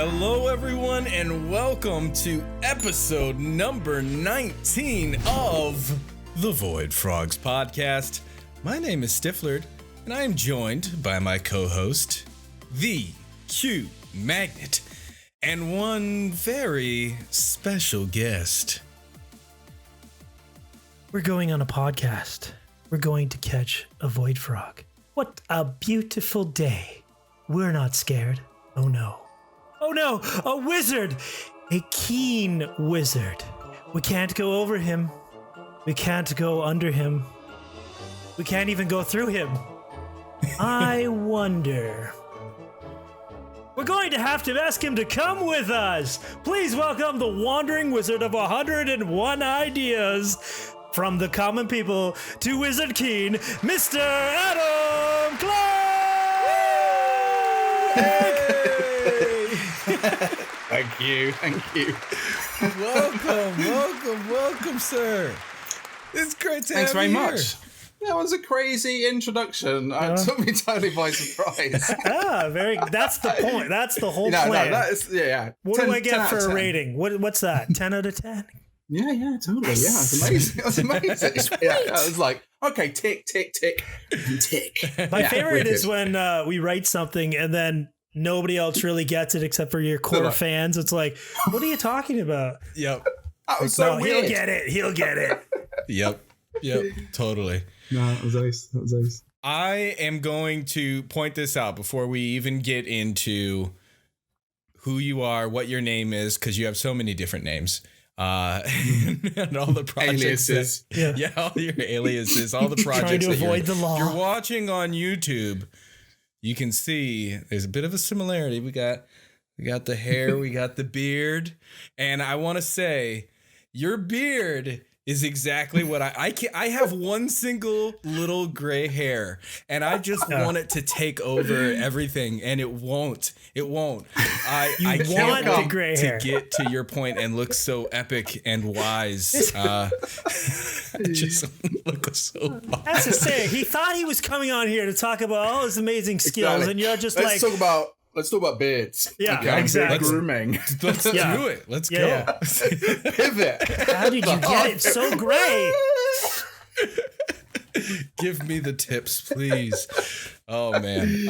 Hello, everyone, and welcome to episode number 19 of the Void Frogs podcast. My name is Stifflered, and I am joined by my co-host, the qmagnet, and one very special guest. We're going on a podcast. We're going to catch a void frog. What a beautiful day. We're not scared. Oh no. Oh no, a wizard! A keen wizard. We can't go over him. We can't go under him. We can't even go through him. I wonder. We're going to have to ask him to come with us. Please welcome the wandering wizard of 101 ideas. From the common people to Wizard Keen, Mr. Adam Clarke! Thank you. Welcome, sir. It's great to Thanks have you very here. much. That was a crazy introduction. It took me totally by surprise. That's the point. That's the whole plan. No, that is, yeah. What 10, do I get for a 10. rating? What's that? 10 out of 10? Yeah, totally. Yeah, it's amazing. It's amazing. Yeah, I was like, okay, tick, tick, tick, and tick. My favorite is when we write something and then nobody else really gets it except for your core fans. It's like, what are you talking about? Yep. That was so weird. He'll get it. Yep, totally. No, that was ace. I am going to point this out before we even get into who you are, what your name is, because you have so many different names. And all the projects, aliases. All your aliases, all the projects Trying to avoid the law. You're watching on YouTube. You can see there's a bit of a similarity. We got the hair, we got the beard, and I want to say your beard is exactly what I have one single little gray hair, and I just want it to take over everything, and it won't. I want can't the gray hair to get to your point and look so epic and wise. I just look so. That's to say, he thought he was coming on here to talk about all his amazing skills, Exactly. and you're just Let's talk about beards. Yeah, okay? exactly. Grooming. Let's do it. Let's go. Yeah. Pivot. How did you get it so gray? Give me the tips, please. Oh man.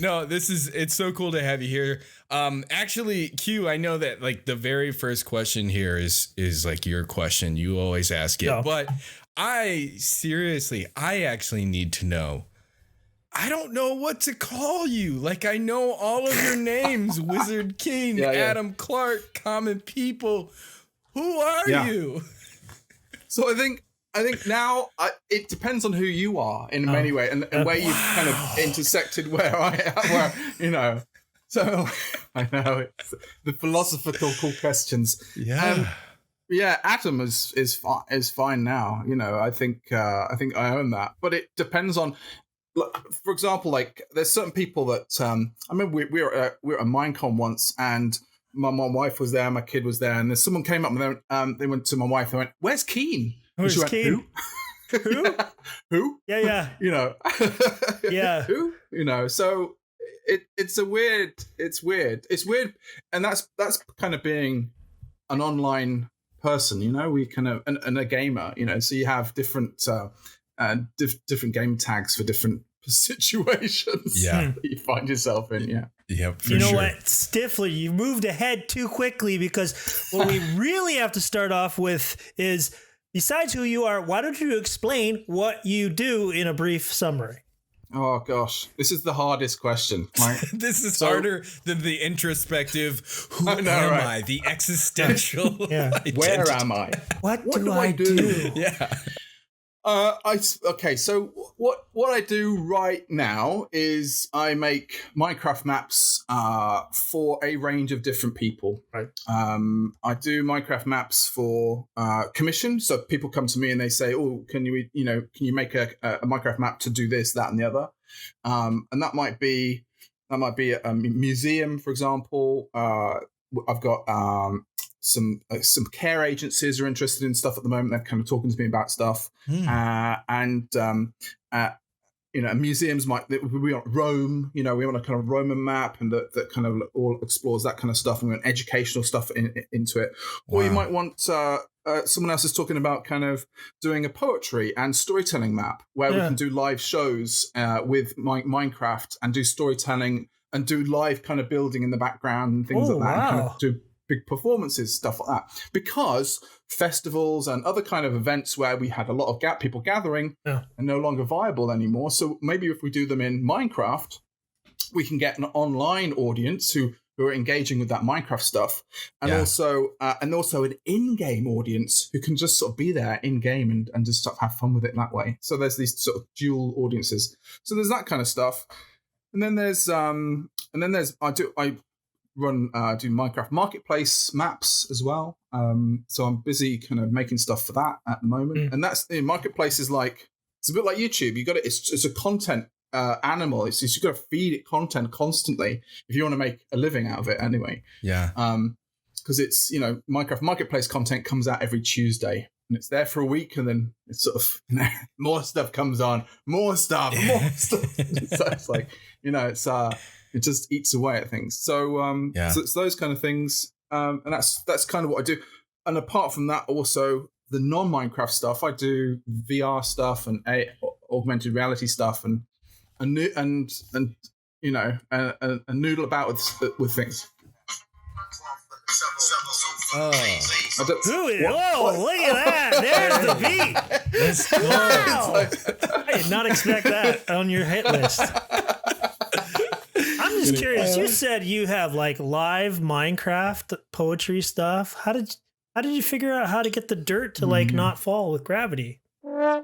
No, it's so cool to have you here. Actually, Q, I know that like the very first question here is like your question. You always ask it. Yeah. But I actually need to know. I don't know what to call you. Like, I know all of your names. Wizard King, Adam Clarke, Common People. Who are you? So I think now it depends on who you are in many ways, and where you've kind of intersected where I am, where, you know. So I know it's the philosophical questions. Yeah. Adam is fine now. You know, I think I own that, but it depends on. For example, like there's certain people that I remember we were at a Minecon once, and my wife was there, my kid was there, and then someone came up and they went to my wife and went, "Where's Keen?" Where's Keen? Who? Who? Yeah. You know. Yeah. Who? You know. So it's weird, and that's kind of being an online person. You know, we kind of and a gamer. You know, so you have different. Different game tags for different situations that you find yourself in. Yep, for you know sure. what, Stifler, you moved ahead too quickly, because what we really have to start off with is, besides who you are, why don't you explain what you do in a brief summary? Oh gosh, this is the hardest question. Right? This is harder than the introspective. Who am I? The existential. Identity. Where am I? What do I do? Yeah. So what I do right now is I make Minecraft maps for a range of different people. Right. I do Minecraft maps for commission. So people come to me and they say, "Oh, can you make a Minecraft map to do this, that, and the other?" And that might be a museum, for example. I've got some care agencies are interested in stuff at the moment. They're kind of talking to me about stuff, and museums we want Rome, we want a kind of Roman map, and that kind of all explores that kind of stuff, and we want educational stuff into it. Or you might want someone else is talking about kind of doing a poetry and storytelling map where we can do live shows with Minecraft and do storytelling and do live kind of building in the background and things like that. Wow. And kind of do big performances, stuff like that. Because festivals and other kind of events where we had a lot of people gathering are no longer viable anymore. So maybe if we do them in Minecraft, we can get an online audience who are engaging with that Minecraft stuff, and also an in-game audience who can just sort of be there in-game and just sort of have fun with it that way. So there's these sort of dual audiences. So there's that kind of stuff. And then there's I run do Minecraft Marketplace maps as well. So I'm busy kind of making stuff for that at the moment. And that's Marketplace is like, it's a bit like YouTube. You got it. It's a content animal. It's you've got to feed it content constantly if you want to make a living out of it anyway. Yeah. Because it's Minecraft Marketplace content comes out every Tuesday. And it's there for a week, and then it's sort of more stuff comes on, more stuff. So it's like it just eats away at things. So so it's those kind of things, and that's kind of what I do. And apart from that, also the non-Minecraft stuff, I do VR stuff and augmented reality stuff, and noodle about with things. Look at that. There's the beat. Wow. I did not expect that on your hit list. I'm just curious. You said you have like live Minecraft poetry stuff. How did you figure out how to get the dirt to like not fall with gravity? I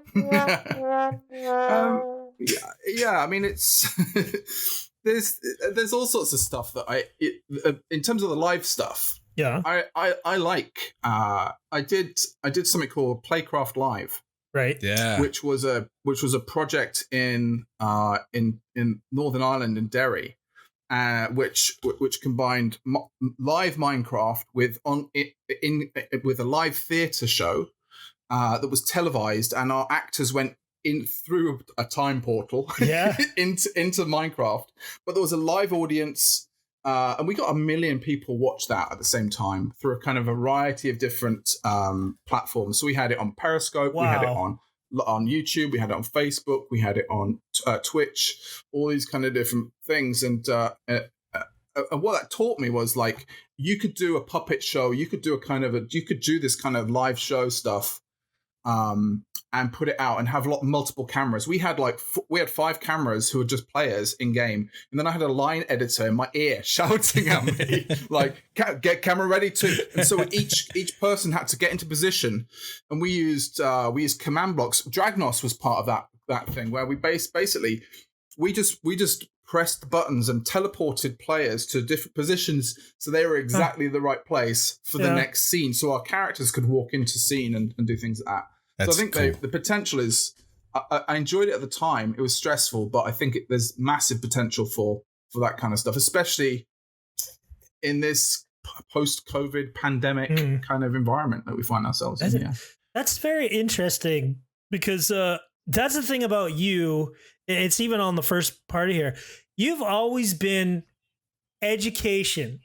mean, it's there's all sorts of stuff that in terms of the live stuff. Yeah, I like. I did something called Playcraft Live. Right. Yeah. Which was a project in Northern Ireland in Derry, which combined live Minecraft with a live theatre show that was televised, and our actors went in through a time portal into Minecraft, but there was a live audience. And we got 1 million people watch that at the same time through a kind of variety of different platforms. So we had it on Periscope, we had it on YouTube, we had it on Facebook, we had it on Twitch, all these kind of different things. And what that taught me was like, you could do a puppet show, you could do this kind of live show stuff, and put it out and have multiple cameras. We had 5 cameras who were just players in game, and then I had a line editor in my ear shouting at me like, "Get camera ready too." And so each person had to get into position, and we used command blocks. Dragnos was part of that thing where we basically just pressed the buttons and teleported players to different positions so they were exactly the right place for the next scene, so our characters could walk into scene and do things like that. That's so I think cool. The potential is, I enjoyed it at the time. It was stressful, but I think there's massive potential for that kind of stuff, especially in this post-COVID pandemic kind of environment that we find ourselves in. That's very interesting, because that's the thing about you. It's even on the first part of here. You've always been education,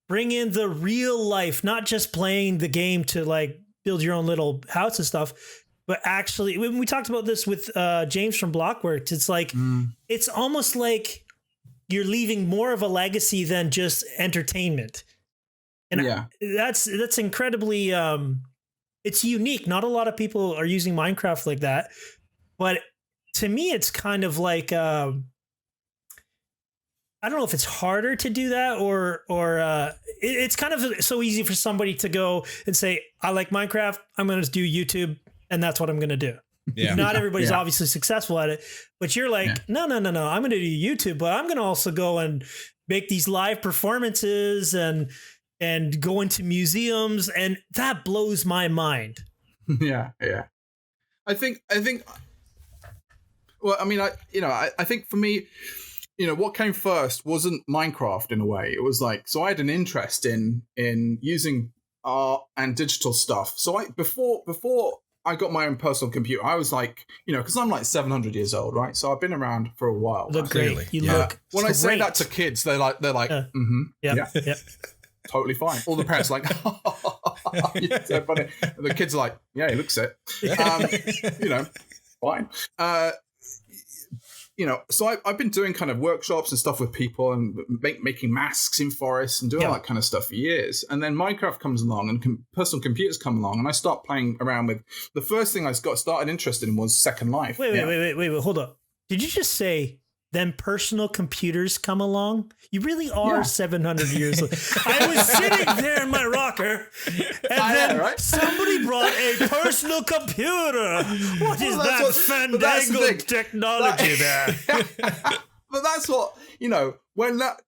bring in the real life, not just playing the game to like build your own little house and stuff, but actually, when we talked about this with James from Blockworks, it's like, it's almost like you're leaving more of a legacy than just entertainment. And that's incredibly, it's unique. Not a lot of people are using Minecraft like that, but to me, it's kind of like, I don't know if it's harder to do that or it's kind of so easy for somebody to go and say, I like Minecraft, I'm going to do YouTube, and that's what I'm going to do. Yeah. Not everybody's obviously successful at it, but you're like, no, I'm going to do YouTube, but I'm going to also go and make these live performances and go into museums, and that blows my mind. Yeah. I think. Well, I mean, I think for me, what came first wasn't Minecraft in a way. It was like, so I had an interest in using art and digital stuff. So before I got my own personal computer, I was like, because I'm like 700 years old, right? So I've been around for a while. Look great. You look when great. I say that to kids, they're like, yeah. Totally fine. All the parents are like, you're so funny. And the kids are like, yeah, he looks it. Fine. So I've been doing kind of workshops and stuff with people and making masks in forests and doing all that kind of stuff for years. And then Minecraft comes along and personal computers come along, and I start playing around with. The first thing I got started interested in was Second Life. Wait, hold up. Did you just say then personal computers come along? You really are 700 years old. I was sitting there in my rocker, and then somebody brought a personal computer. What is that fandangled technology there? But that's what, when that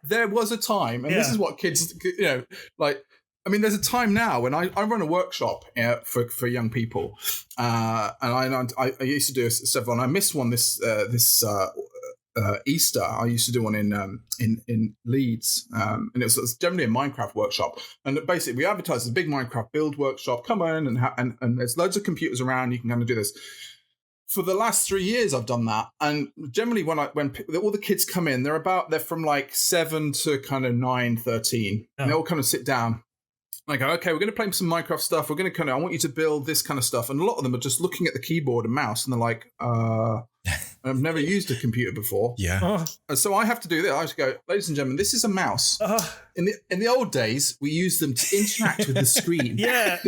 there was a time, and this is what kids, there's a time now when I run a workshop for young people, and I used to do several, and I missed one this Easter. I used to do one in Leeds, and it was generally a Minecraft workshop. And basically, we advertised a big Minecraft build workshop. Come on, and there's loads of computers around. You can kind of do this. For the last 3 years, I've done that, and generally when all the kids come in, they're from like 7 to kind of 9, 13, and they all kind of sit down. I go, okay, we're going to play some Minecraft stuff. We're going to I want you to build this kind of stuff. And a lot of them are just looking at the keyboard and mouse, and they're like, I've never used a computer before. Yeah. And so I have to do this. I have to go, ladies and gentlemen, this is a mouse. In the old days, we used them to interact with the screen. Yeah.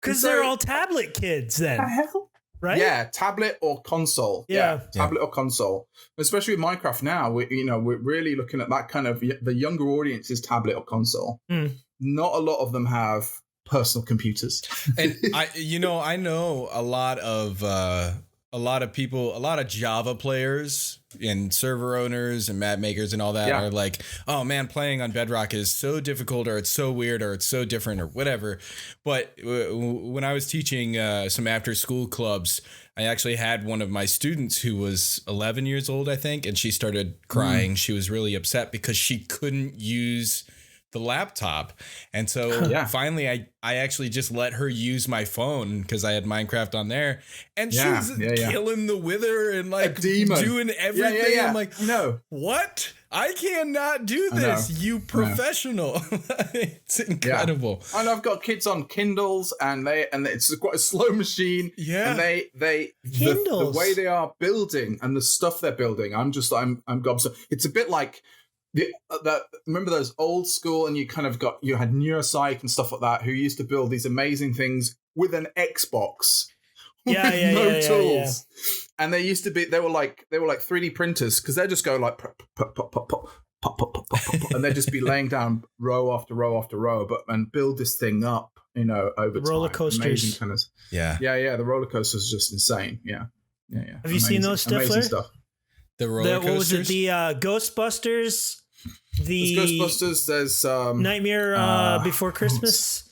Because they're all tablet kids then. Right? Yeah, tablet or console. Yeah. Tablet or console. Especially with Minecraft now, we're really looking at that kind of the younger audience is tablet or console. Not a lot of them have personal computers. And I know a lot of people, a lot of Java players and server owners and map makers and all that are like, oh man, playing on Bedrock is so difficult, or it's so weird, or it's so different, or whatever. But when I was teaching some after school clubs, I actually had one of my students who was 11 years old, I think, and she started crying. She was really upset because she couldn't use the laptop. And so finally I actually just let her use my phone because I had Minecraft on there, and she was killing the wither and like doing everything. I'm like, no, what? I cannot do this, you professional. It's incredible. Yeah. And I've got kids on Kindles, and it's quite a slow machine. Yeah. And they the way they are building and the stuff they're building, I'm gobsmacked. It's a bit like remember those old school, and you had neuropsych and stuff like that, who used to build these amazing things with an Xbox. No tools. And they used to be, they were like 3D printers, because they just go like pop, pop, pop, pop, pop, pop, pop, pop, pop, and they'd just be laying down row after row after row, and build this thing up, over time. Roller coasters. Amazing kind of, yeah. The roller coasters is just insane. Yeah. Have you seen those, Stifler? Stuff. The roller coasters? What was it? The Ghostbusters? There's Ghostbusters. There's Nightmare Before Christmas.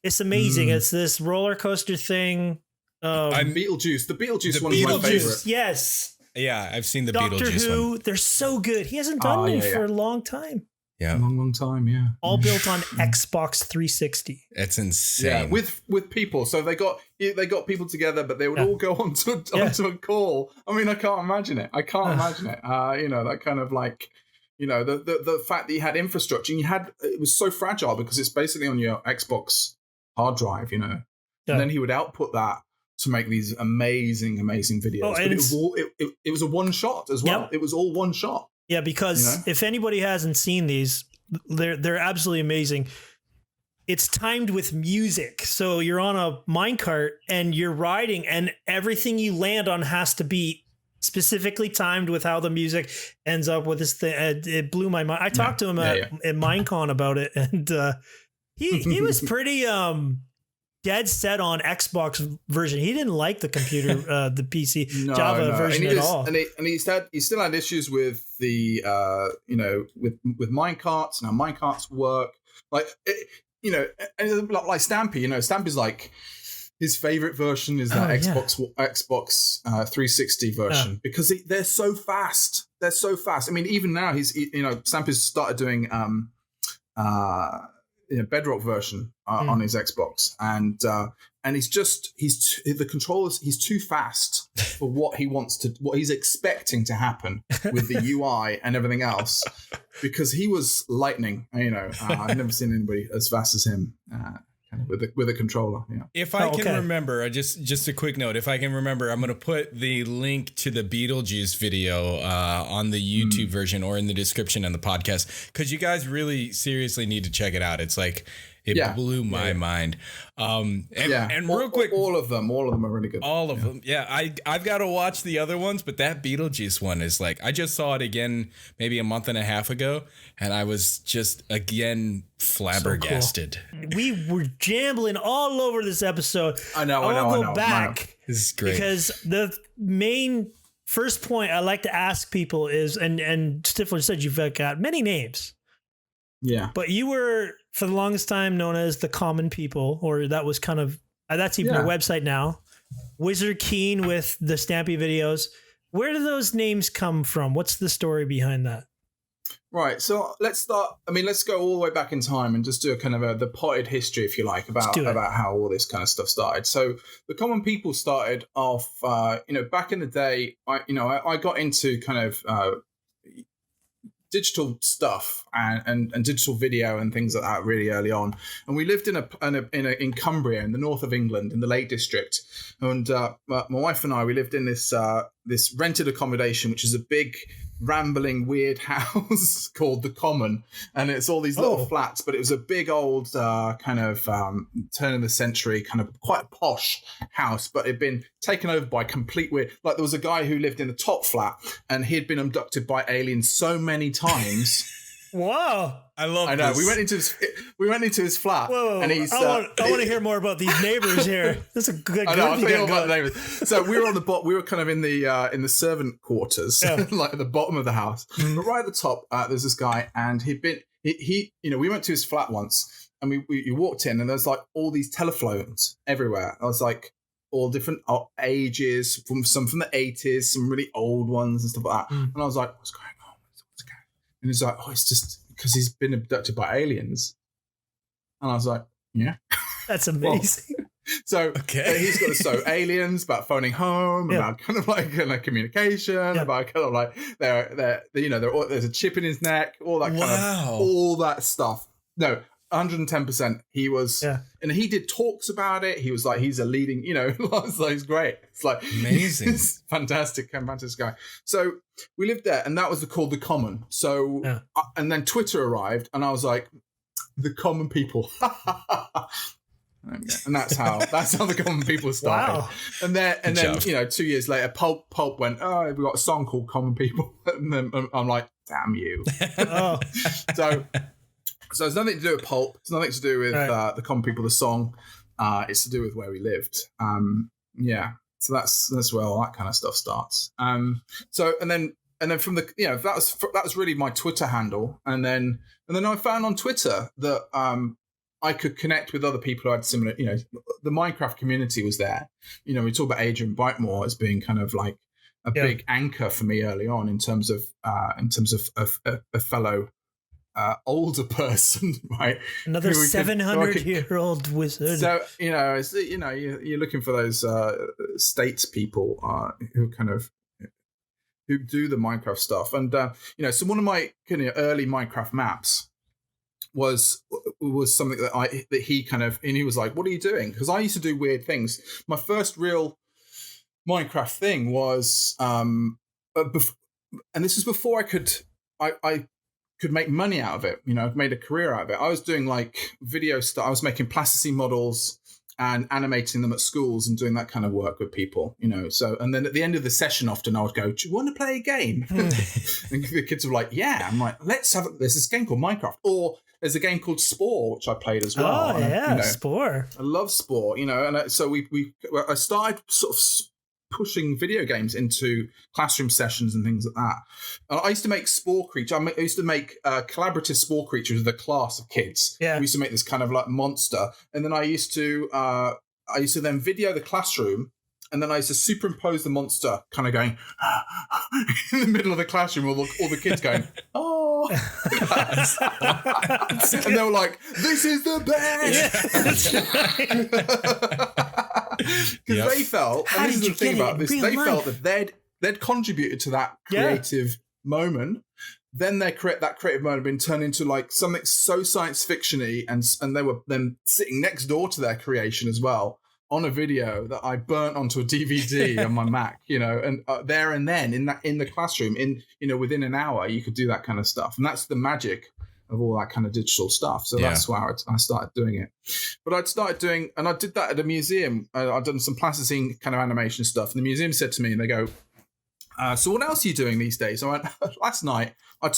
It's amazing. It's this roller coaster thing. Beetlejuice. The Beetlejuice one is my favorite. Yes. Yeah, I've seen the Doctor Beetlejuice Who, one. they're so good. He hasn't done them for a long time. Yeah. Long time, yeah. All built on Xbox 360. It's insane. Yeah, with people. So they got people together, but they would all go onto a call. I mean, I can't imagine it. That kind of like, the fact that you had infrastructure, and it was so fragile because it's basically on your Xbox hard drive, and then he would output that to make these amazing videos. Oh, but it was a one shot as well. It was all one shot. Yeah, because if anybody hasn't seen these, they're absolutely amazing. It's timed with music. So you're on a minecart and you're riding, and everything you land on has to be specifically timed with how the music ends up with this thing. It blew my mind. I talked to him at Minecon about it, and he was pretty dead set on Xbox version. He didn't like the computer, the PC Java version at all. And he still had issues with the with minecarts and how minecarts work. Like like Stampy. Stampy's like, his favorite version is that Xbox 360 version because they're so fast. They're so fast. I mean, even now Stampy's started doing Bedrock version. on his Xbox, and he's the controllers. He's too fast for what he's expecting to happen with the UI and everything else, because he was lightning. I've never seen anybody as fast as him. With a controller. Yeah. If I can remember, just a quick note. If I can remember, I'm going to put the link to the Beetlejuice video on the YouTube version or in the description on the podcast, because you guys really seriously need to check it out. It's like it blew my mind. And real quick, all of them are really good. All of them. Yeah, I've got to watch the other ones, but that Beetlejuice one is like, I just saw it again maybe a month and a half ago, and I was just again flabbergasted. So cool. We were jambling all over this episode. I know. Go back. This is great, because the main first point I like to ask people is, and Stifler said you've got many names. Yeah. But you were, for the longest time, known as the Common People, or that was kind of, that's even your website now. Wizard Keen with the Stampy videos. Where do those names come from? What's the story behind that? Right. So let's go all the way back in time and just do a kind of the potted history, if you like, about how all this kind of stuff started. So the Common People started off, back in the day, I got into kind of, digital stuff and digital video and things like that really early on, and we lived in Cumbria in the north of England in the Lake District, and my wife and I, we lived in this rented accommodation, which is a big rambling weird house called the Common, and it's all these little flats, but it was a big old kind of turn of the century kind of quite posh house, but it'd been taken over by complete weird. Like, there was a guy who lived in the top flat, and he'd been abducted by aliens so many times. Wow. I know. This. We went into his flat. Whoa. And he's. I want to hear more about these neighbors here. This is a good. I know. I'll tell you all about the neighbors. So we were on the bottom. We were kind of in the servant quarters, like at the bottom of the house. But right at the top, there's this guy, and he'd been. We went to his flat once, and we walked in, and there's like all these telephones everywhere. I was like, all different ages, some from the 80s, some really old ones and stuff like that. And I was like, what's going on? And he's like, it's just because he's been abducted by aliens. And I was like, yeah. That's amazing. So he's got aliens, about phoning home, about kind of like communication, about kind of like there's a chip in his neck, all that kind of all that stuff. No, 110%. He was, and he did talks about it. He was like, he's a leading, so he's great. It's like amazing, he's fantastic guy. So we lived there, and that was called the Common. So, and then Twitter arrived, and I was like, the Common People. And that's how the Common People started. Wow. And then 2 years later, Pulp went, we've got a song called Common People, and then I'm like, damn you. So it's nothing to do with Pulp. It's nothing to do with the Common People, the song. It's to do with where we lived. So that's where all that kind of stuff starts. So and then from the that was really my Twitter handle. And then I found on Twitter that I could connect with other people who had similar. The Minecraft community was there. We talk about Adrian Bytemore as being kind of like a big anchor for me early on in terms of a fellow. Older person, right? Another 700-year-old wizard. So you're looking for those states people who kind of who do the Minecraft stuff, and so one of my kind of early Minecraft maps was something that he kind of, and he was like, "What are you doing?" Because I used to do weird things. My first real Minecraft thing was, and this was before I could make money out of it. I've made a career out of it. I was doing like video stuff. I was making plasticine models and animating them at schools and doing that kind of work with people, So, and then at the end of the session, often I would go, "Do you want to play a game?" And the kids were like, "Yeah." I'm like, "There's this game called Minecraft," or there's a game called Spore, which I played as well. Oh, yeah, Spore. I love Spore, and so I started sort of pushing video games into classroom sessions and things like that. I used to make spore creatures. I used to make collaborative spore creatures with a class of kids. Yeah. We used to make this kind of like monster, and then I used to then video the classroom, and then I used to superimpose the monster, kind of going in the middle of the classroom, all the kids going, "Oh." more. And they were like, this is the best. Because they felt, and this is the thing about this, they felt that they'd contributed to that creative moment. Then that creative moment had been turned into like something so science fiction-y, and they were then sitting next door to their creation as well on a video that I burnt onto a DVD on my Mac, and there and then in the classroom, within an hour, you could do that kind of stuff. And that's the magic of all that kind of digital stuff. So that's why I started doing it. But I'd started doing, and I did that at a museum. I'd done some plasticine kind of animation stuff. And the museum said to me, and they go, so what else are you doing these days? I went, last night I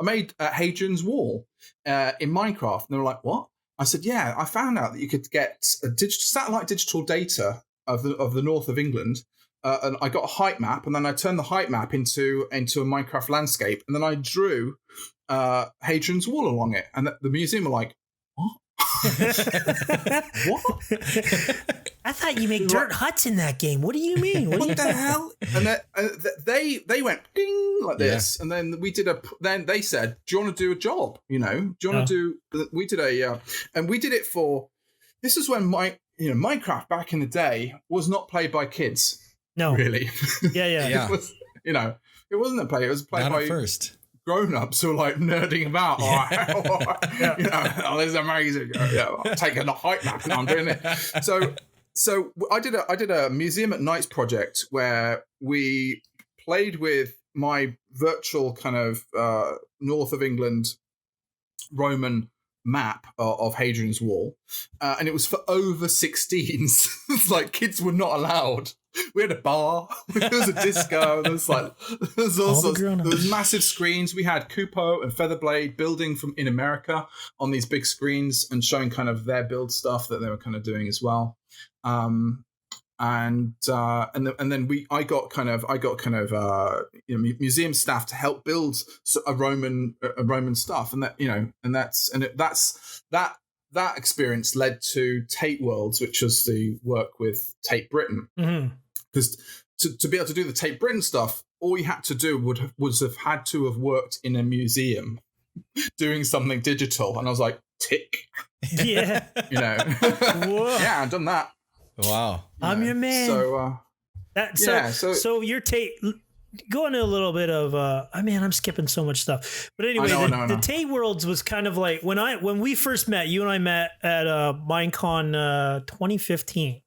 made Hadrian's Wall in Minecraft. And they were like, what? I said, yeah, I found out that you could get satellite digital data of the north of England. And I got a height map, and then I turned the height map into a Minecraft landscape. And then I drew Hadrian's Wall along it. And the museum were like, what? What? I thought you make dirt huts in that game. What do you mean? What the hell? And they went ding like this, and then then they said, "Do you want to do a job? Do you want to do?" We did and we did it for. This is when Minecraft back in the day was not played by kids. No, really. Yeah. It was, it wasn't a play. It was played Not by at first. Grown-ups who were like nerding about. This is amazing. I'm taking a height map and I'm doing it. So I did a museum at nights project where we played with my virtual kind of north of England Roman map of Hadrian's Wall, and it was for over 16s. It's like kids were not allowed. We had a bar, there was a disco, there was all sorts. There was massive screens. We had Kupo and Featherblade building in America on these big screens and showing kind of their build stuff that they were kind of doing as well. And then I got museum staff to help build a Roman stuff, and that experience led to Tate Worlds, which was the work with Tate Britain. Because to be able to do the Tate Britain stuff, all you had to do would have had to have worked in a museum doing something digital, and I was like, tick. Yeah. Yeah, I've done that. Wow. I'm your man. So your Tate, go into a little bit of I'm skipping so much stuff. But anyway, the Tate Worlds was kind of like when we first met, you and I met at Minecon 2015.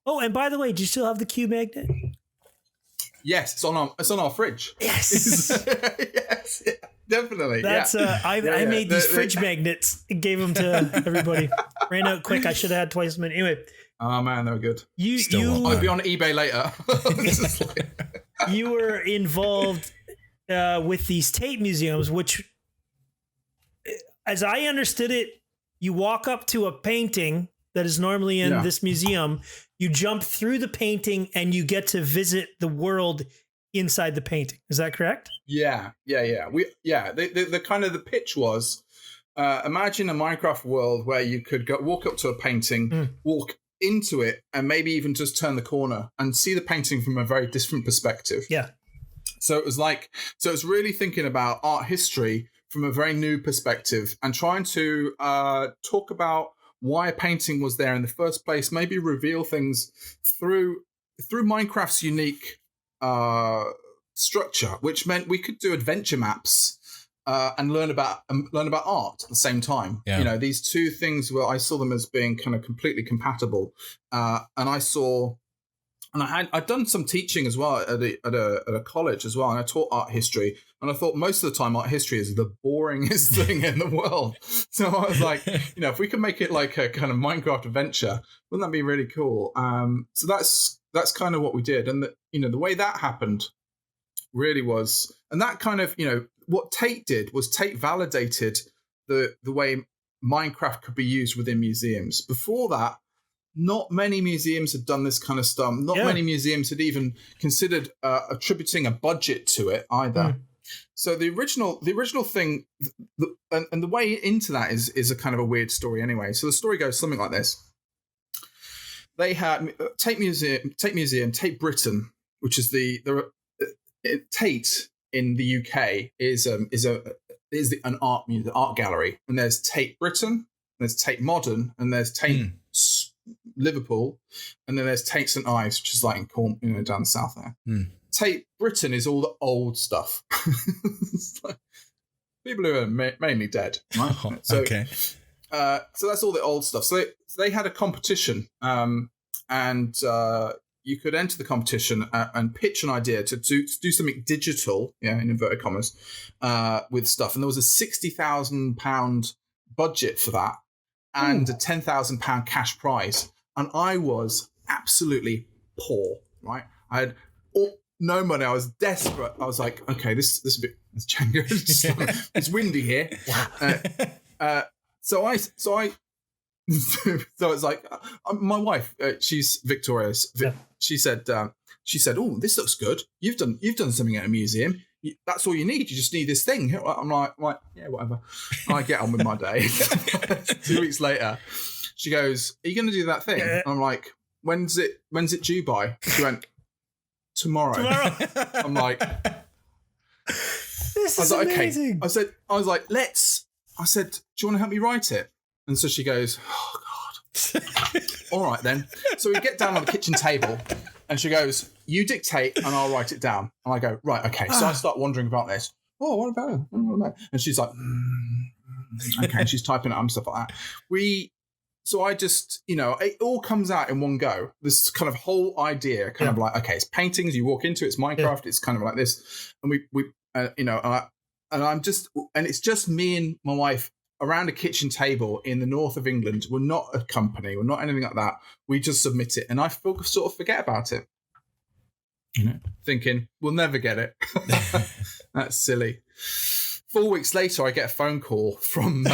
Oh, and by the way, do you still have the qmagnet? Yes, it's on our fridge. Yes. Yes. Yeah. Definitely. That's I made these fridge magnets and gave them to everybody. Ran out quick. I should have had twice as many. Anyway. Oh man, they were good. I'll be on eBay later. You were involved with these Tate museums, which, as I understood it, you walk up to a painting that is normally in this museum. You jump through the painting and you get to visit the world inside the painting. Is that correct? Yeah. The kind of the pitch was, imagine a Minecraft world where you could walk up to a painting, walk into it, and maybe even just turn the corner and see the painting from a very different perspective. Yeah. So it was really thinking about art history from a very new perspective and trying to talk about why a painting was there in the first place, maybe reveal things through Minecraft's unique structure, which meant we could do adventure maps and learn about art at the same time. Yeah. These two things I saw them as being kind of completely compatible. I'd done some teaching as well at a college as well, and I taught art history. And I thought most of the time art history is the boringest thing in the world. So I was like, if we could make it like a kind of Minecraft adventure, wouldn't that be really cool? So that's kind of what we did. And the way that happened really was, and that kind of, what Tate did was Tate validated the way Minecraft could be used within museums. Before that, not many museums had done this kind of stuff. Not many museums had even considered attributing a budget to it either. So the original thing, and the way into that is a kind of a weird story anyway. So the story goes something like this. They had Tate Museum, Tate Britain, which is Tate in the UK is an art gallery, and there's Tate Britain, there's Tate Modern, and there's Tate Liverpool, and then there's Tate St Ives, which is like in down the south there. Tate Britain is all the old stuff. Like people who are mainly dead, right? So, okay. So that's all the old stuff. So they had a competition, and you could enter the competition and pitch an idea to do something digital, in inverted commas, with stuff. And there was a £60,000 budget for that, and a £10,000 cash prize. And I was absolutely poor, right? I had no money. I was desperate. I was like, okay, this is a bit, it's windy here. Wow. So it's like my wife, she's Victoria's. She said, "Oh, this looks good. You've done something at a museum. That's all you need. You just need this thing." I'm like, yeah, whatever. I get on with my day. 2 weeks later, she goes, "Are you going to do that thing?" I'm like, "When's it due by?" She went, "Tomorrow." I'm like, "This is amazing." Okay. I was like, I said, "Do you want to help me write it?" And so she goes, "Oh God." All right then. So we get down on the kitchen table, and she goes, "You dictate, and I'll write it down." And I go, "Right, okay." So I start wondering about this. Oh, what about it? And she's like, okay. And she's typing it up and stuff like that. So I just, it all comes out in one go. This kind of whole idea, kind of like, okay, it's paintings. You walk into it, it's Minecraft. It's kind of like this, and and it's just me and my wife around a kitchen table in the north of England. We're not a company. We're not anything like that. We just submit it, and I sort of forget about it. Thinking we'll never get it. That's silly. 4 weeks later, I get a phone call from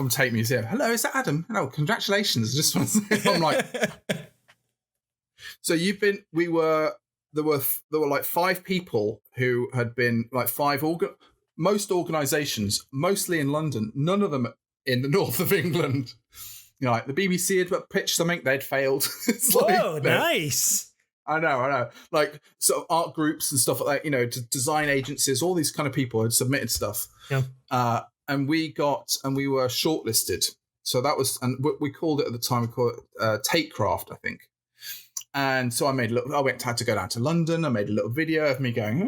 Tate Museum. "Hello, is that Adam? Hello, congratulations." I just want to say, I'm like, so there were like 5 people who had been like most organisations, mostly in London, none of them in the north of England. Like the BBC had pitched something, they'd failed. Whoa, nice. I know. Like sort of art groups and stuff like that, design agencies, all these kind of people had submitted stuff. Yeah. And we were shortlisted. So that was, and we called it at the time, we called it Tatecraft, I think. And so I had to go down to London. I made a little video of me going,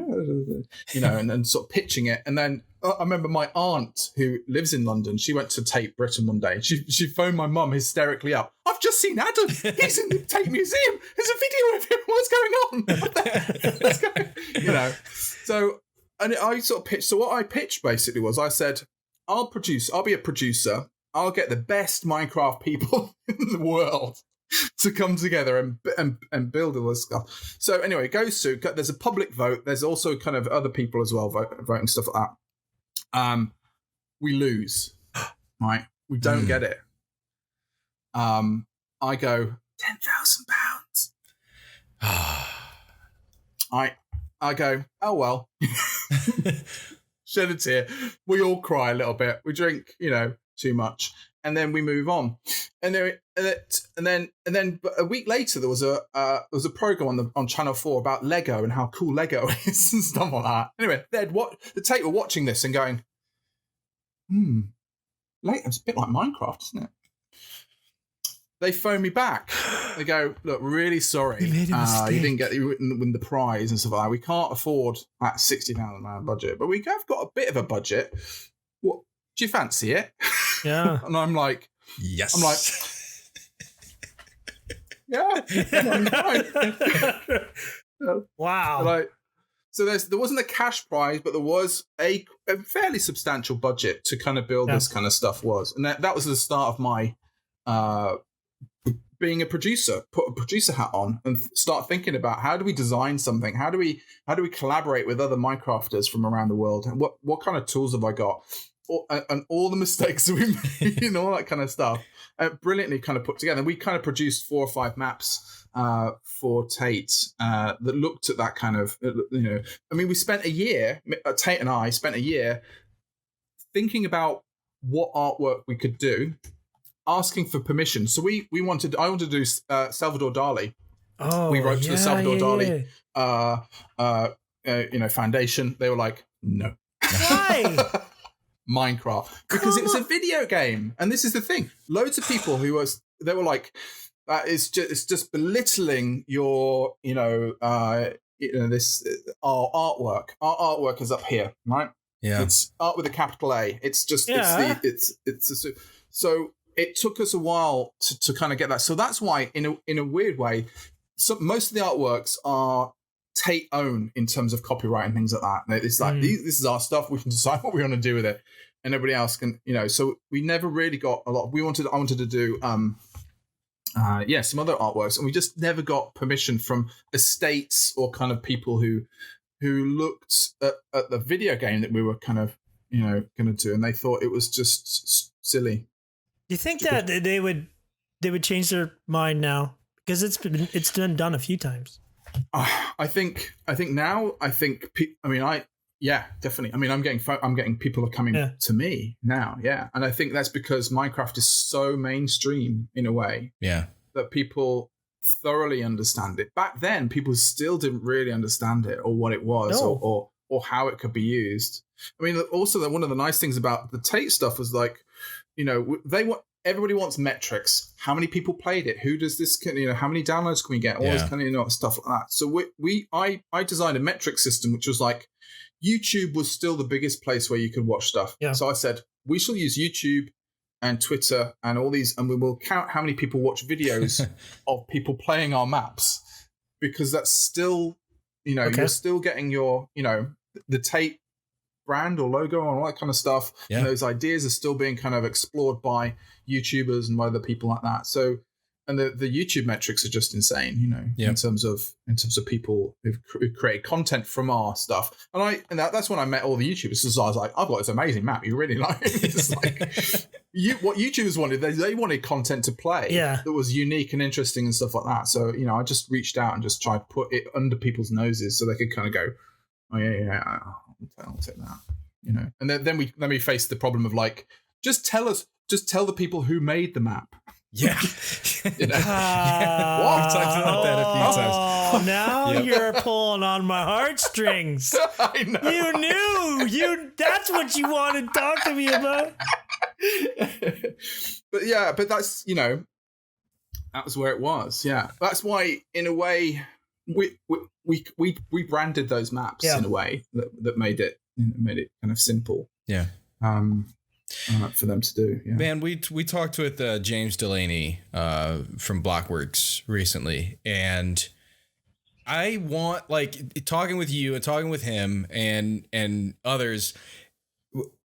and sort of pitching it. And then I remember my aunt who lives in London, she went to Tate Britain one day. She phoned my mum hysterically up. "I've just seen Adam. He's in the Tate Museum. There's a video of him. What's going on?" What's going, So, and I sort of pitched. So what I pitched basically was I said, I'll be a producer. I'll get the best Minecraft people in the world to come together and build all this stuff. So anyway, it goes through. There's a public vote. There's also kind of other people as well voting, stuff like that. We lose, right? We don't get it. I go £10,000. I go, oh well. Shed a tear. We all cry a little bit. We drink, too much, and then we move on. And then but a week later, there was a program on Channel 4 about Lego and how cool Lego is and stuff like that. Anyway, the Tate were watching this and going, Lego's a bit like Minecraft, isn't it? They phone me back. They go, "Look, really sorry. We made a mistake. You didn't win the prize and stuff like that. We can't afford that £60,000 budget, but we have got a bit of a budget. What do you fancy it?" Yeah. And I'm like, yes. I'm like, yeah. Wow. Like, so there wasn't a cash prize, but there was a fairly substantial budget to kind of build this kind of stuff and that was the start of my being a producer. Put a producer hat on and start thinking about how do we design something? How do we collaborate with other Minecrafters from around the world? And what kind of tools have I got? And all the mistakes that we made and all that kind of stuff. Brilliantly kind of put together. And we kind of produced 4 or 5 maps for Tate that looked at that kind of, I mean, we spent a year, Tate and I spent a year thinking about what artwork we could do, asking for permission. So I wanted to do Salvador Dali. Oh, we wrote to the Salvador Dali, foundation. They were like, No. Why? Minecraft, because it's a video game, and this is the thing. Loads of people they were like, it's just belittling your, this our artwork. Our artwork is up here, right? Yeah, it's art with a capital A. It's just so it took us a while to kind of get that. So that's why, in a weird way, most of the artworks are Tate own in terms of copyright and things like that. It's like this is our stuff. We can decide what we want to do with it, and everybody else can, So we never really got a lot. I wanted to do some other artworks, and we just never got permission from estates or kind of people who looked at the video game that we were kind of going to do, and they thought it was just silly. Do you think that they would change their mind now, because it's been done a few times? I think now. Definitely. I mean, I'm getting people are coming to me now. Yeah, and I think that's because Minecraft is so mainstream in a way. Yeah, that people thoroughly understand it. Back then, people still didn't really understand it or what it was or how it could be used. I mean, also one of the nice things about the Tate stuff was like, everybody wants metrics. How many people played it? Who does this? How many downloads can we get? All this kind of stuff like that. So I designed a metric system, which was like, YouTube was still the biggest place where you could watch stuff. Yeah. So I said, we shall use YouTube and Twitter and all these, and we will count how many people watch videos of people playing our maps, because that's still, you're still getting your, the Tate brand or logo and all that kind of stuff. Yeah. And those ideas are still being kind of explored by YouTubers and by other people like that. So, and the YouTube metrics are just insane, in terms of people who've created content from our stuff. And that's when I met all the YouTubers, because I was like, I've got this amazing map. You really like it? It's like what YouTubers wanted. They wanted content to play that was unique and interesting and stuff like that. So, I just reached out and just tried to put it under people's noses so they could kind of go, oh yeah, I'll take that, And then we faced the problem of like, just tell the people who made the map. Yeah. What? We talked about that a few times. Oh, now you're pulling on my heartstrings. I know. You knew. That's what you wanted to talk to me about. But that's, that was where it was. Yeah. That's why, in a way, we branded those maps in a way that made it kind of simple. Yeah. For them to do. Yeah. Man, we talked with James Delaney from Blockworks recently, and I want, like, talking with you and talking with him and others,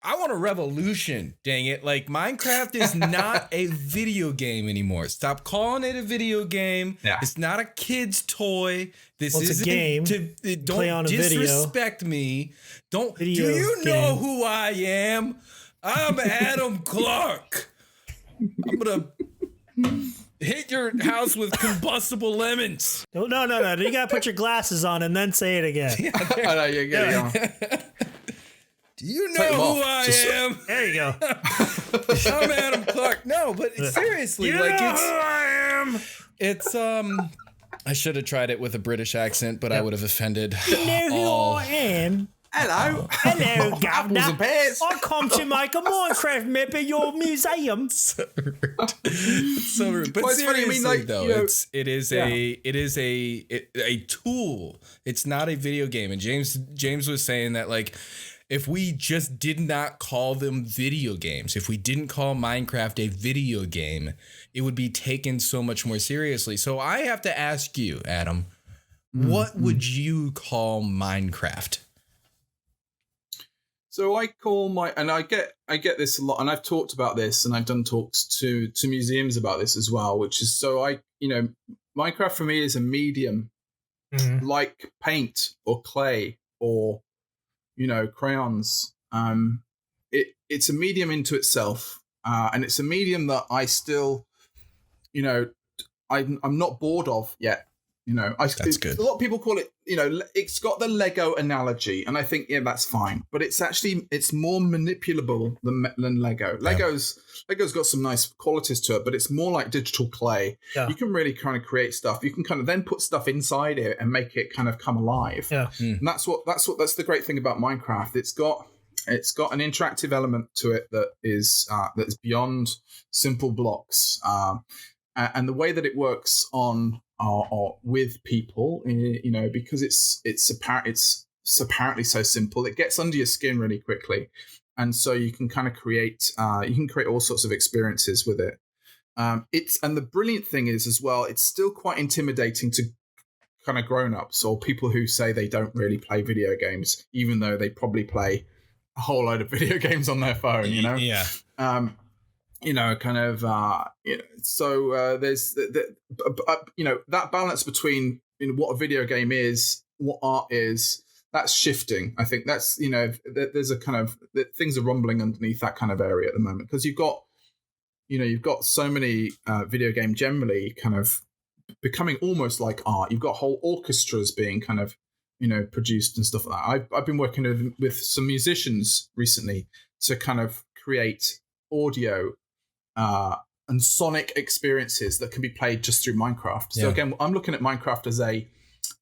I want a revolution, dang it. Like, Minecraft is not a video game anymore. Stop calling it a video game. Yeah. It's not a kid's toy. This is a game. Don't play on a disrespect video. Me. Don't. Video do you know who I am? I'm Adam Clarke. I'm gonna hit your house with combustible lemons. No. You gotta put your glasses on and then say it again. Do you know who I am? There you go. I'm Adam Clarke. No, but seriously, who I am. It's I should have tried it with a British accent, but I would have offended. You know who I am. Hello, Governor. I come to make a Minecraft map at your museum. It's so rude. But seriously, though, it is a tool. It's not a video game. And James was saying that, like, if we just did not call them video games, if we didn't call Minecraft a video game, it would be taken so much more seriously. So I have to ask you, Adam, what would you call Minecraft? So I call and I get this a lot, and I've talked about this, and I've done talks to museums about this as well, which is, Minecraft for me is a medium like paint or clay or, crayons. It's a medium into itself, and it's a medium that I still, I'm not bored of yet. That's good. A lot of people call it, it's got the Lego analogy, and I think that's fine. But it's more manipulable than Lego. Lego's got some nice qualities to it, but it's more like digital clay. Yeah. You can really kind of create stuff. You can kind of then put stuff inside it and make it kind of come alive. Yeah. And that's the great thing about Minecraft. It's got an interactive element to it that is beyond simple blocks. And the way that it works on or with people, because it's apparently so simple, it gets under your skin really quickly, and so you can kind of create all sorts of experiences with it. And the brilliant thing is as well, it's still quite intimidating to kind of grown-ups or people who say they don't really play video games, even though they probably play a whole load of video games on their phone. Yeah. So there's that balance between what a video game is, what art is, that's shifting. I think that's, there's a kind of, things are rumbling underneath that kind of area at the moment, because you've got so many video game generally kind of becoming almost like art. You've got whole orchestras being kind of, produced and stuff like that. I've been working with some musicians recently to kind of create audio and sonic experiences that can be played just through Minecraft. So again, I'm looking at Minecraft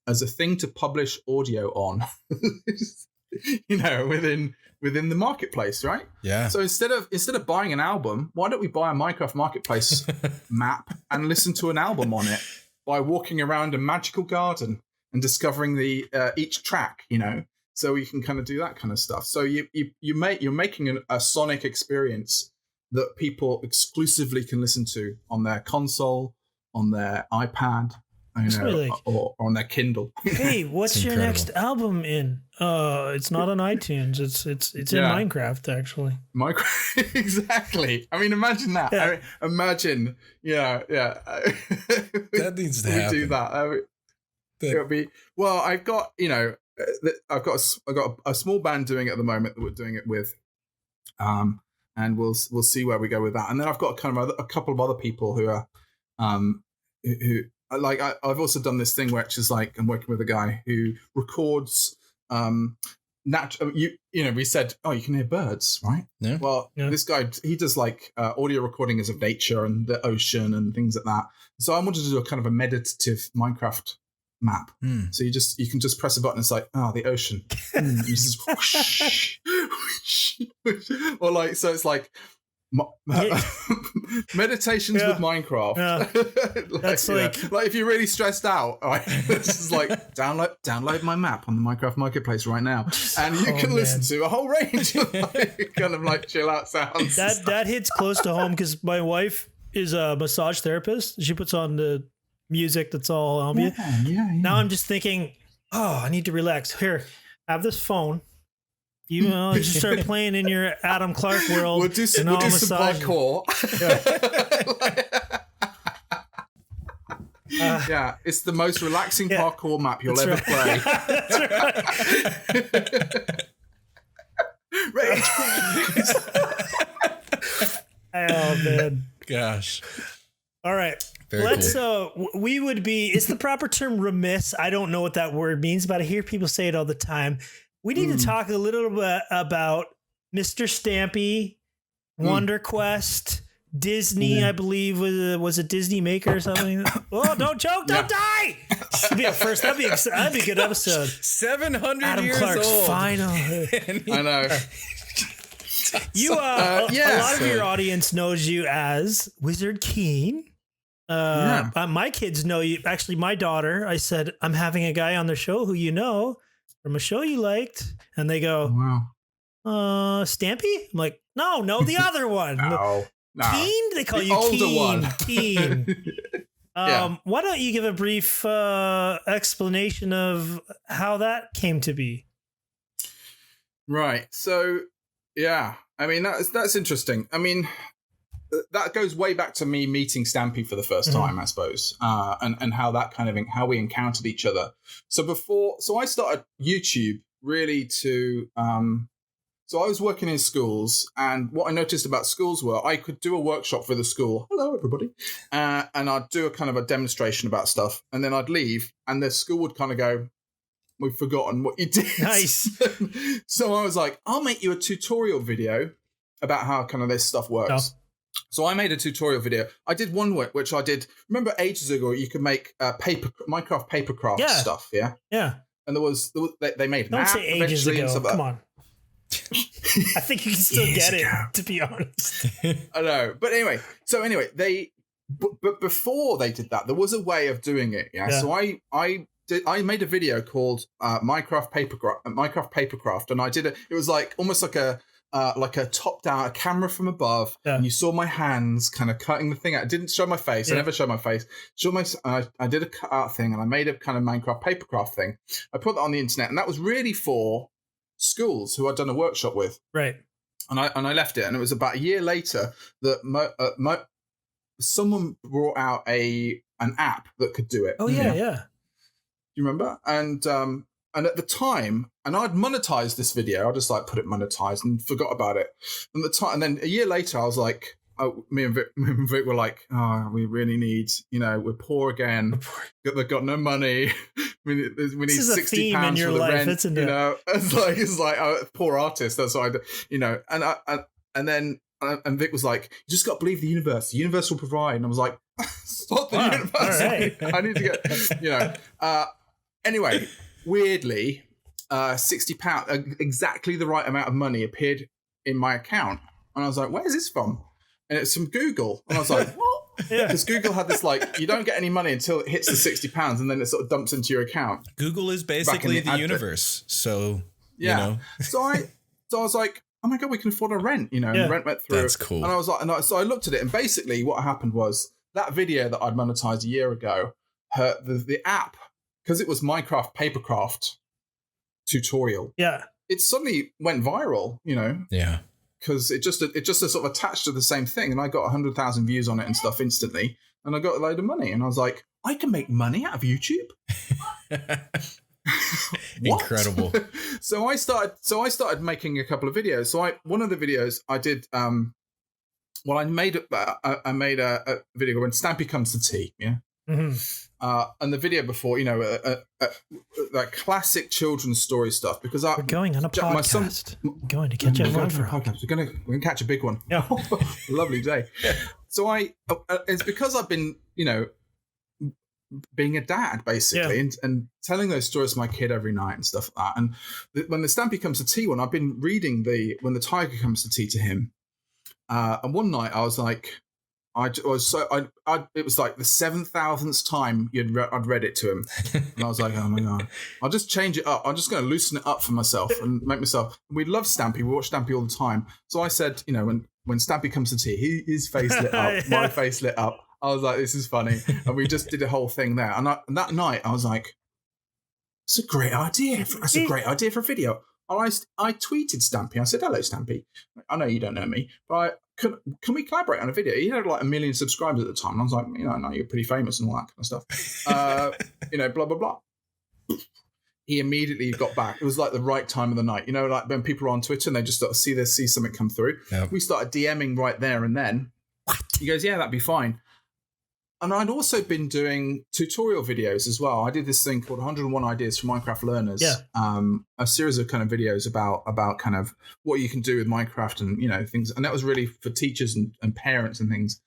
as a thing to publish audio on, within the marketplace, right? Yeah. So instead of buying an album, why don't we buy a Minecraft marketplace map and listen to an album on it by walking around a magical garden and discovering the each track, So you can kind of do that kind of stuff. So you're making a sonic experience that people exclusively can listen to on their console, on their iPad, or on their Kindle. Hey, what's your next album in? It's not on iTunes. It's in Minecraft, actually. Minecraft, exactly. I mean, imagine that. Yeah. Imagine, that needs to happen. We do that. It would be well. I've got a small band doing it at the moment that we're doing it with. And we'll see where we go with that. And then I've got kind of a couple of other people who are, who like I've also done this thing where it's just like I'm working with a guy who records, we said, you can hear birds, right? Yeah. Well, this guy, he does like audio recordings of nature and the ocean and things like that. So I wanted to do a kind of a meditative Minecraft map. So you can just press a button. It's like, the ocean. You just whoosh, whoosh, whoosh. Or like, so it's like meditations with Minecraft. That's like if you're really stressed out, right? This is like download my map on the Minecraft marketplace right now, and you can listen to a whole range of kind of like chill out sounds. That hits close to home because my wife is a massage therapist. She puts on the music that's all ambient. Yeah. Now I'm just thinking, I need to relax. Here, have this phone. You just start playing in your Adam Clarke world. We'll do some parkour. It's the most relaxing parkour map you'll ever play. That's right. Oh man, gosh. All right. Let's we would be, is the proper term remiss? I don't know what that word means, but I hear people say it all the time. We need to talk a little bit about Mr. Stampy, Wonder Quest, Disney, I believe was a Disney maker or something. Oh, don't choke, don't die. That'd be a good episode. 700 Adam years Clarke's old. Final. I know. You a lot of your audience knows you as Wizard Keen. My kids know you. Actually, my daughter, I said, I'm having a guy on the show who from a show you liked. And they go, wow. Stampy? I'm like, no, the other one. No. Keen? They call the you older Keen. One. Keen. Why don't you give a brief explanation of how that came to be? Right. So, I mean, that's interesting. I mean, that goes way back to me meeting Stampy for the first time, I suppose, and how that kind of how we encountered each other. So I started YouTube really to So I was working in schools, and what I noticed about schools were I could do a workshop for the school. Hello, everybody. And I'd do a kind of a demonstration about stuff, and then I'd leave, and the school would kind of go, we've forgotten what you did. Nice. So I was like, I'll make you a tutorial video about how kind of this stuff works. Oh. So I made a tutorial video. I did one which I did. Remember ages ago, you could make Minecraft papercraft stuff, yeah? Yeah. And they made an Don't app say ages ago. Come on. I think you can still get it, to be honest. I know. But anyway, but before they did that, there was a way of doing it, yeah? So I made a video called Minecraft papercraft, and I did it. It was like almost like a top down, a camera from above, and you saw my hands kind of cutting the thing out. I didn't show my face. I never showed my face. I did a cut out thing, and I made a kind of Minecraft papercraft thing. I put that on the internet, and that was really for schools who I'd done a workshop with. Right. And I left it, and it was about a year later that someone brought out an app that could do it. Oh yeah. Do you remember? And at the time, and I'd monetized this video. I just like put it monetized and forgot about it. And and then a year later, I was like, me and Vic were like, oh, we really need, we're poor again. They've got no money. We need £60 for the rent. It's like poor artist. That's what I do. And Vic was like, you just got to believe the universe. The universe will provide. And I was like, stop the universe. Right. I need to get, Anyway, weirdly, £60, exactly the right amount of money appeared in my account. And I was like, where's this from? And it's from Google. And I was like, what? Because Google had this, like, you don't get any money until it hits the £60 and then it sort of dumps into your account. Google is basically the universe. So, So I was like, oh my God, we can afford a rent, and the rent went through. That's cool. And I was like, so I looked at it, and basically what happened was that video that I'd monetized a year ago, the app, because it was Minecraft papercraft tutorial. Yeah. It suddenly went viral, Yeah. Because it just sort of attached to the same thing, and I got 100,000 views on it and stuff instantly, and I got a load of money, and I was like, I can make money out of YouTube. Incredible. So I started making a couple of videos. So one of the videos I did, I made a video when Stampy comes to tea, yeah. Mm-hmm. And the video before, that classic children's story stuff. Because we're going on a podcast. We're going to catch a podcast. We're gonna catch a big one. Yeah, lovely day. So it's because I've been, being a dad basically, and telling those stories to my kid every night and stuff like that. And when the Stampy comes to tea one, I've been reading when the tiger comes to tea to him. And one night I was like. It was like the 7,000th time I'd read it to him, and I was like, oh my God, I'll just change it up. I'm just going to loosen it up for myself and make myself. We love Stampy. We watch Stampy all the time. So I said, when Stampy comes to tea, his face lit up, my face lit up. I was like, this is funny, and we just did a whole thing there. And that night, I was like, it's a great idea. That's a great idea for a video. And I tweeted Stampy. I said, hello, Stampy. I know you don't know me, but can we collaborate on a video? He had like 1 million subscribers at the time. And I was like, I know you're pretty famous and all that kind of stuff. Blah, blah, blah. He immediately got back. It was like the right time of the night. Like when people are on Twitter and they just see something come through. Yep. We started DMing right there and then. What? He goes, yeah, that'd be fine. And I'd also been doing tutorial videos as well. I did this thing called 101 Ideas for Minecraft Learners. Yeah. A series of kind of videos about kind of what you can do with Minecraft and, things. And that was really for teachers and parents and things,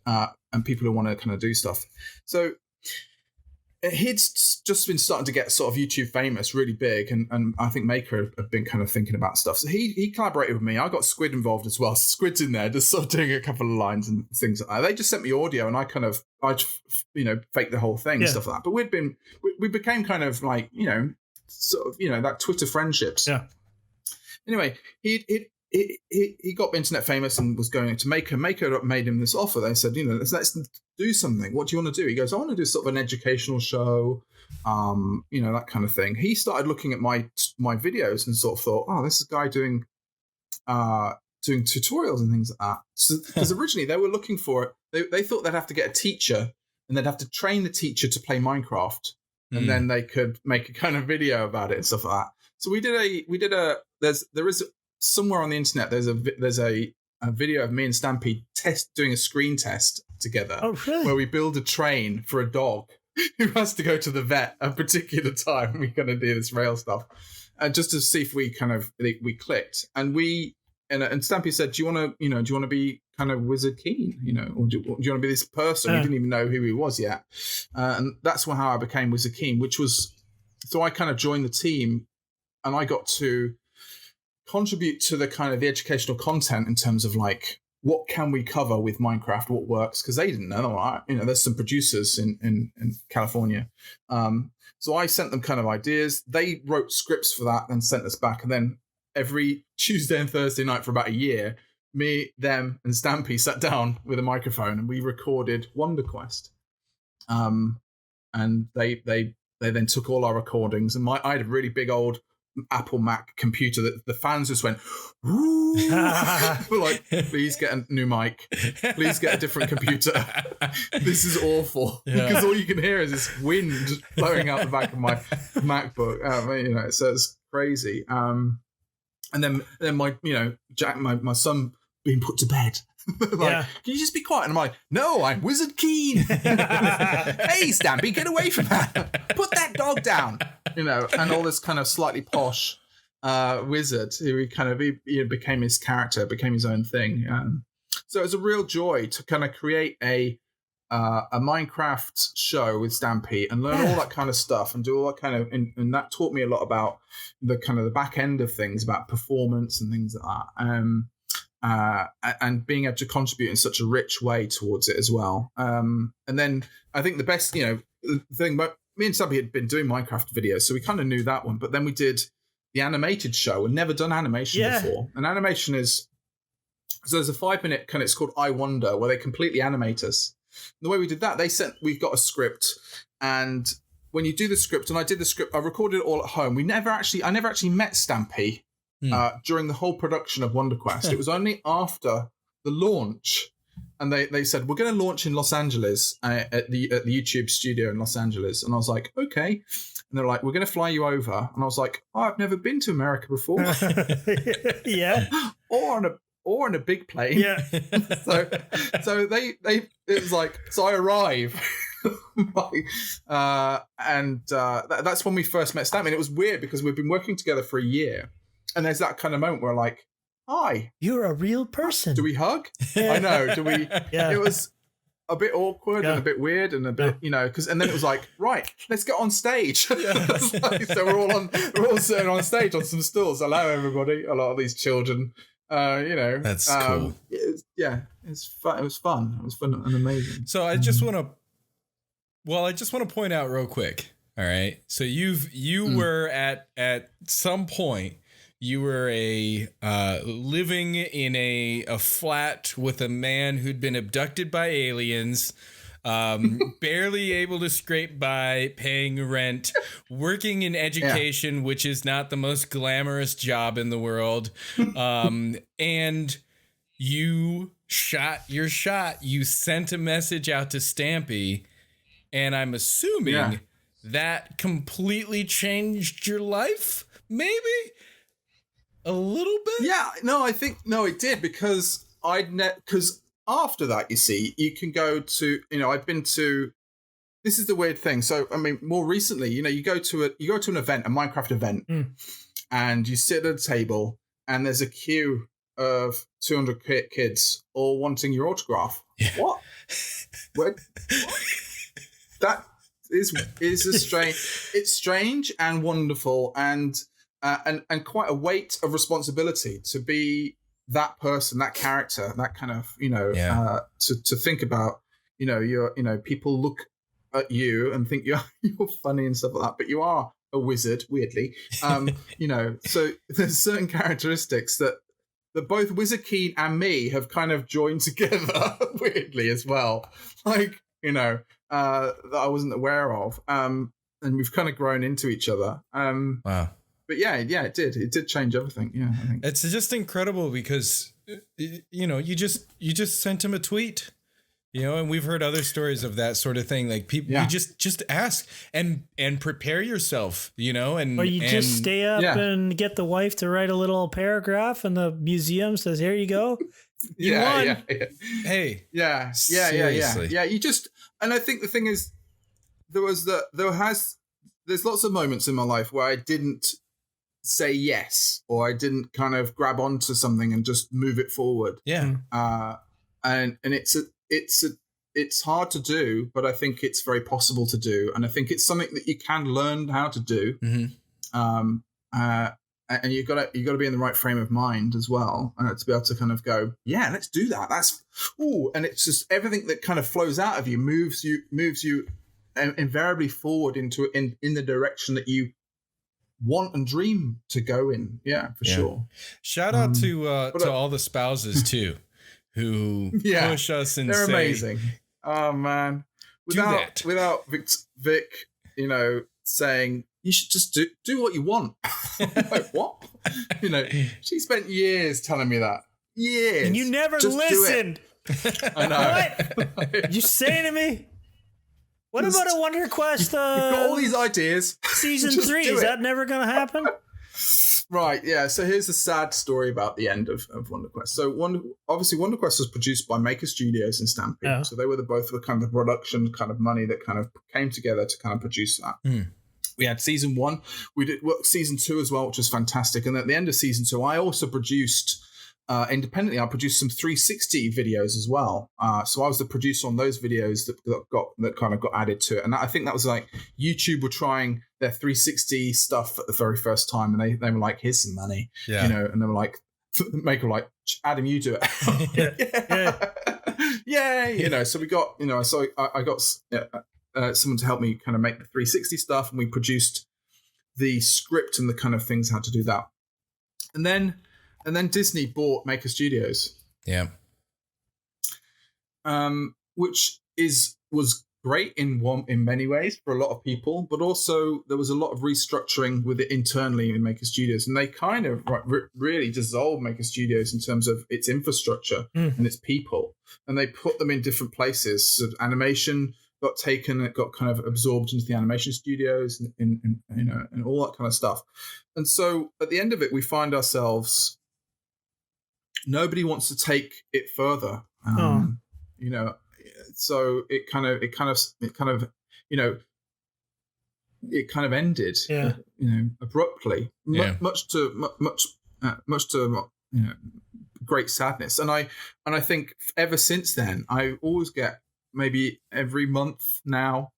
and people who want to kind of do stuff. So he'd just been starting to get sort of YouTube famous, really big. And I think Maker have been kind of thinking about stuff. So he collaborated with me. I got Squid involved as well. Squid's in there, just sort of doing a couple of lines and things like that. They just sent me audio and I faked the whole thing and stuff like that. But we became kind of like, sort of, that Twitter friendships. Yeah. Anyway, he got internet famous and was going to Maker. Maker made him this offer. They said, let's do something. What do you want to do? He goes, I want to do sort of an educational show, that kind of thing. He started looking at my videos and sort of thought, oh, this is a guy doing tutorials and things like that. So, because originally they were looking for it. They thought they'd have to get a teacher and they'd have to train the teacher to play Minecraft, and then they could make a kind of video about it and stuff like that. So there is somewhere on the internet there's a video of me and Stampy doing a screen test together. Oh, really? Where we build a train for a dog who has to go to the vet a particular time. We're going to do this rail stuff, just to see if we clicked. And and Stampy said, "Do you want to be kind of Wizard Keen, or do you want to be this person?" We didn't even know who he was yet, and that's how I became Wizard Keen. Which was, so I kind of joined the team, and I got to contribute to the kind of the educational content in terms of like, what can we cover with Minecraft, what works, because they didn't know. There's some producers in California, so I sent them kind of ideas. They wrote scripts for that and sent us back, and then every Tuesday and Thursday night for about a year, me, them, and Stampy sat down with a microphone and we recorded Wonder Quest. And they then took all our recordings, and I had a really big old Apple Mac computer that the fans just went, "Ooh." We're like, "Please get a new mic, please get a different computer, this is awful." Because all you can hear is this wind blowing out the back of my MacBook. So it's crazy. And then my Jack, my son, being put to bed. Can you just be quiet? And I'm like, "No, I'm Wizard Keen." "Hey, Stampy, get away from that. Put that dog down." And all this kind of slightly posh wizard who he became his character, became his own thing. So it was a real joy to kind of create a Minecraft show with Stampy and learn all that kind of stuff and do all that kind of, and that taught me a lot about the kind of the back end of things, about performance and things like that. And being able to contribute in such a rich way towards it as well. And then I think the best, the thing about me and Stampy had been doing Minecraft videos, so we kind of knew that one. But then we did the animated show and never done animation before. And animation is, so there's a 5-minute kind of, it's called I Wonder, where they completely animate us. And the way we did that, we've got a script, and when you do the script, and I did the script, I recorded it all at home. I never actually met Stampy during the whole production of Wonder Quest. It was only after the launch, and they said, "We're going to launch in Los Angeles at the YouTube studio in Los Angeles." And I was like, "Okay." And they're like, "We're going to fly you over." And I was like, "Oh, I've never been to America before." Yeah. Or on a big plane. Yeah. so it was like, so I arrive. That's when we first met Stampy. And it was weird because we've been working together for a year. And there's that kind of moment where like, "Hi. You're a real person. Do we hug?" I know. Do we? Yeah. It was a bit awkward and a bit weird and a bit, and then it was like, "Right, let's get on stage." So we're all sitting on stage on some stools. "Hello, everybody." A lot of these children, That's cool. It's fun. It was fun. It was fun and amazing. So I just want to point out real quick. All right. So you were at some point, you were living in a flat with a man who'd been abducted by aliens, barely able to scrape by, paying rent, working in education, which is not the most glamorous job in the world. And you shot your shot. You sent a message out to Stampy, and I'm assuming that completely changed your life, maybe? A little bit? Yeah, no, I think, no, it did, because because after that, you see, you can go to, I've been to, this is the weird thing. So, I mean, more recently, you go to an event, a Minecraft event, and you sit at a table and there's a queue of 200 kids all wanting your autograph. Yeah. What? That is a strange, it's strange and wonderful and quite a weight of responsibility to be that person, that character, that kind of, to think about, people look at you and think you're funny and stuff like that, but you are a wizard, weirdly. So there's certain characteristics that both Wizard Keen and me have kind of joined together weirdly as well. Like, that I wasn't aware of. And we've kind of grown into each other. Wow. But it did. It did change everything. Yeah, I think it's just incredible because you just sent him a tweet You know, and we've heard other stories of that sort of thing. Like people, you just ask and prepare yourself, you know, or you just stay up and get the wife to write a little paragraph, and the museum says, "Here you go, you won." Hey, seriously. You just, and I think the thing is, there's lots of moments in my life where I didn't say yes, or I didn't kind of grab onto something and just move it forward. Yeah. And it's hard to do, but I think it's very possible to do, and I think it's something that you can learn how to do. Mm-hmm. And you got to be in the right frame of mind as well, to be able to kind of go, yeah, let's do that. And it's just everything that kind of flows out of you moves you invariably forward in the direction that you want and dream to go in. Yeah, for sure. Shout out to all the spouses too, who push us and they're say, amazing. Oh man, without Vic, you know, saying you should just do what you want. Like, what? You know, she spent years telling me that. Years. And you never just listened. I know. What? You saying to me? What about a Wonder Quest? You've got all these ideas. Season 3, is that never going to happen? Right, yeah. So here's a sad story about the end of Wonder Quest. So obviously Wonder Quest was produced by Maker Studios and Stampede. Yeah. So they were both the kind of production kind of money that kind of came together to kind of produce that. We had season 1. We did season 2 as well, which was fantastic. And at the end of season 2, I also produced independently. I produced some 360 videos as well. So I was the producer on those videos that kind of got added to it. And I think that was like YouTube were trying their 360 stuff at the very first time, and they were like, "Here's some money," you know, and they were like, "Maker like Adam, you do it." Yay! You know, so we got, you know, so I got someone to help me kind of make the 360 stuff, and we produced the script and the kind of things how to do that, and then Disney bought Maker Studios. Yeah. Which was great in many ways for a lot of people, but also there was a lot of restructuring with it internally in Maker Studios, and they kind of really dissolved Maker Studios in terms of its infrastructure and its people, and they put them in different places. So animation got taken, it got kind of absorbed into the animation studios, and you know, and all that kind of stuff. And so at the end of it, we find ourselves, nobody wants to take it further. You know, so it kind of you know, it kind of ended, you know, abruptly, much to you know, great sadness. And I think ever since then, I always get, maybe every month now,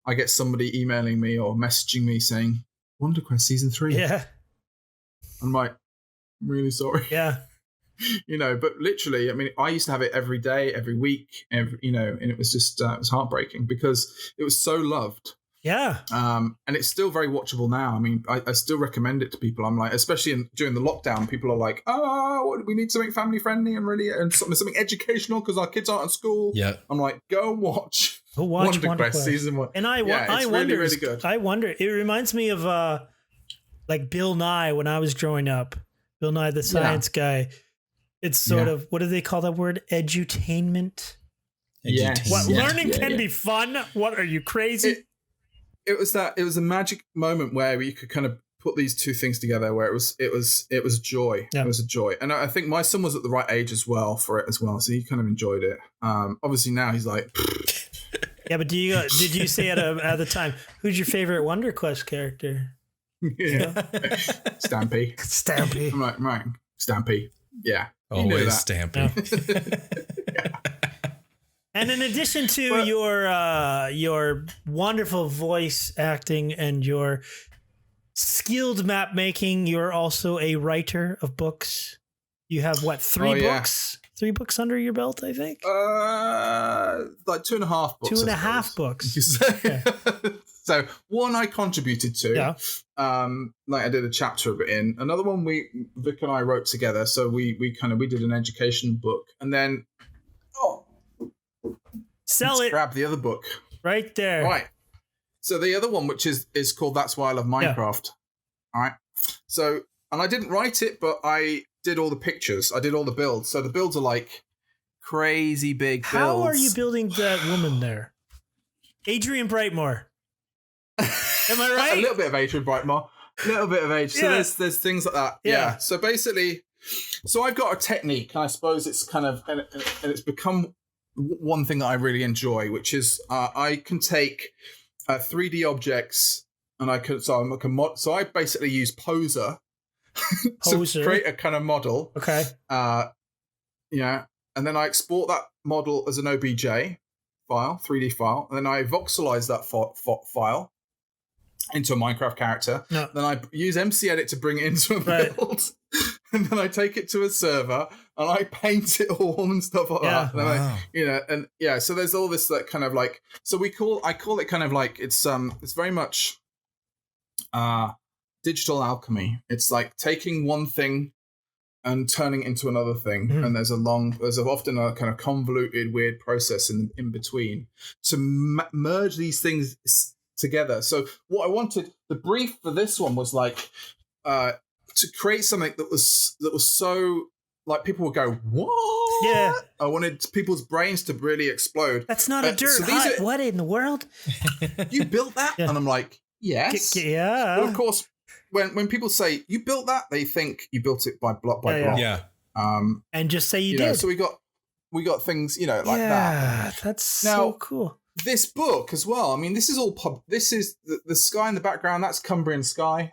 I get somebody emailing me or messaging me saying, "Wonder Quest season 3." Yeah. I'm like, I'm really sorry. Yeah. You know, but literally, I mean, I used to have it every day, every week, you know, and it was just, it was heartbreaking because it was so loved. Yeah. And it's still very watchable now. I mean, I still recommend it to people. I'm like, especially during the lockdown, people are like, we need something family friendly and something educational because our kids aren't at school. Yeah. I'm like, go watch Wonder Quest season 1. And I wonder, really, really good. I wonder, it reminds me of like Bill Nye when I was growing up. Bill Nye, the science guy. It's sort of, what do they call that word? Edutainment. Yes. What, learning can be fun. What, are you crazy? It was a magic moment where you could kind of put these two things together, where it was joy. Yeah. It was a joy. And I think my son was at the right age as well for it as well. So he kind of enjoyed it. Obviously now he's like, yeah, but did you say at the time, who's your favorite Wonder Quest character? Yeah. Stampy. Stampy. I'm like, right, Stampy. Yeah. Always Stampy. And in addition to your wonderful voice acting and your skilled map making, you're also a writer of books. You have what, 3 books? 3 books under your belt, I think? Like 2.5 books. 2.5 books. Okay. So one I contributed to. Yeah. Like I did a chapter of it in. Another one Vic and I wrote together. So we did an education book. And then grab the other book. Right there. Right. So the other one, which is called That's Why I Love Minecraft. Yeah. All right. So, and I didn't write it, but I did all the pictures. I did all the builds. So the builds are like crazy big builds. How are you building that woman there? Adrian Brightmore. Am I right? A little bit of Adrian Brightmore. A little bit of age. So there's things like that. Yeah. So basically, I've got a technique, and I suppose it's kind of, and it's become one thing that I really enjoy, which is I can take 3D objects, and I basically use Poser to create a kind of model. Okay. Yeah, and then I export that model as an OBJ file, 3D file, and then I voxelize that file into a Minecraft character. No. Then I use MC-Edit to bring it into a build, and then I take it to a server and I paint it all and stuff like that. And wow. So there's all this that kind of like, so I call it kind of like it's very much digital alchemy. It's like taking one thing and turning it into another thing. Mm-hmm. And there's often a kind of convoluted, weird process in between to merge these things together. So what I wanted, the brief for this one was like to create something that was so like people would go, what? Yeah. I wanted people's brains to really explode. That's not a dirt hut. What in the world? You built that? Yeah. And I'm like, yes. Yeah. But of course, when people say you built that, they think you built it by block by block. Yeah. And just say you did. So we got things, like that. Yeah, that's so cool. This book as well. I mean, this is all. This is the sky in the background. That's Cumbrian sky,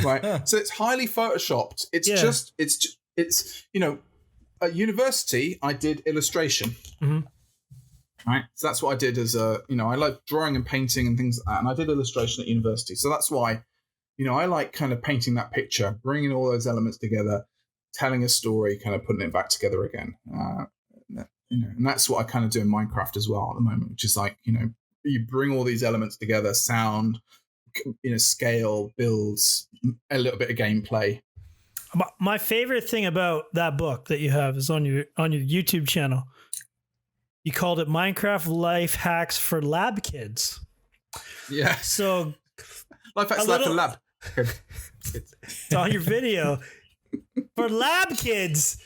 right? So it's highly photoshopped. It's at university I did illustration. Mm-hmm. Right. So that's what I did as I like drawing and painting and things like that. And I did illustration at university. So that's why, I like kind of painting that picture, bringing all those elements together, telling a story, kind of putting it back together again. And that's what I kind of do in Minecraft as well at the moment, which is like, you bring all these elements together, sound, scale, builds, a little bit of gameplay. My favorite thing about that book that you have is on your YouTube channel. You called it Minecraft Life Hacks for Lab Kids. Yeah. So Life Hacks for Lab. It's on your video for Lab Kids.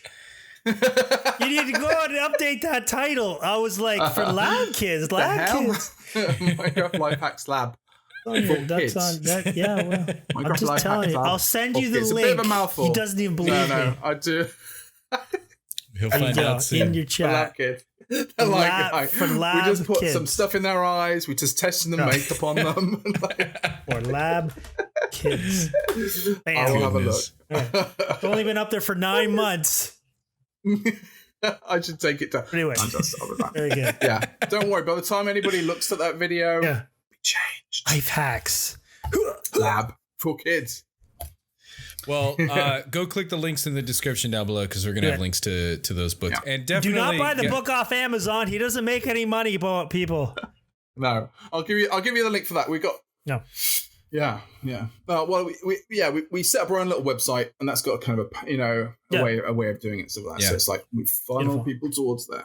You need to go and update that title. I was like, for Lab Kids, Minecraft Life Hacks Lab. Well, I'm just telling you. I'll send you the link. It's a bit of a mouthful. He doesn't even believe me. No, I do. He'll find out soon. In your chat. We just put some stuff in their eyes. We just testing the makeup on them. For Lab Kids. I'll have a look. It's only been up there for 9 months. I should take it down. Anyway, very good. Yeah, don't worry. By the time anybody looks at that video, we changed. Life hacks. Lab for kids. Well, go click the links in the description down below because we're gonna have links to those books. Yeah. And definitely do not buy the book off Amazon. He doesn't make any money, people. No, I'll give you the link for that. We got no. Yeah. Well, we set up our own little website, and that's got kind of a way of doing it. So it's like we funnel people towards there.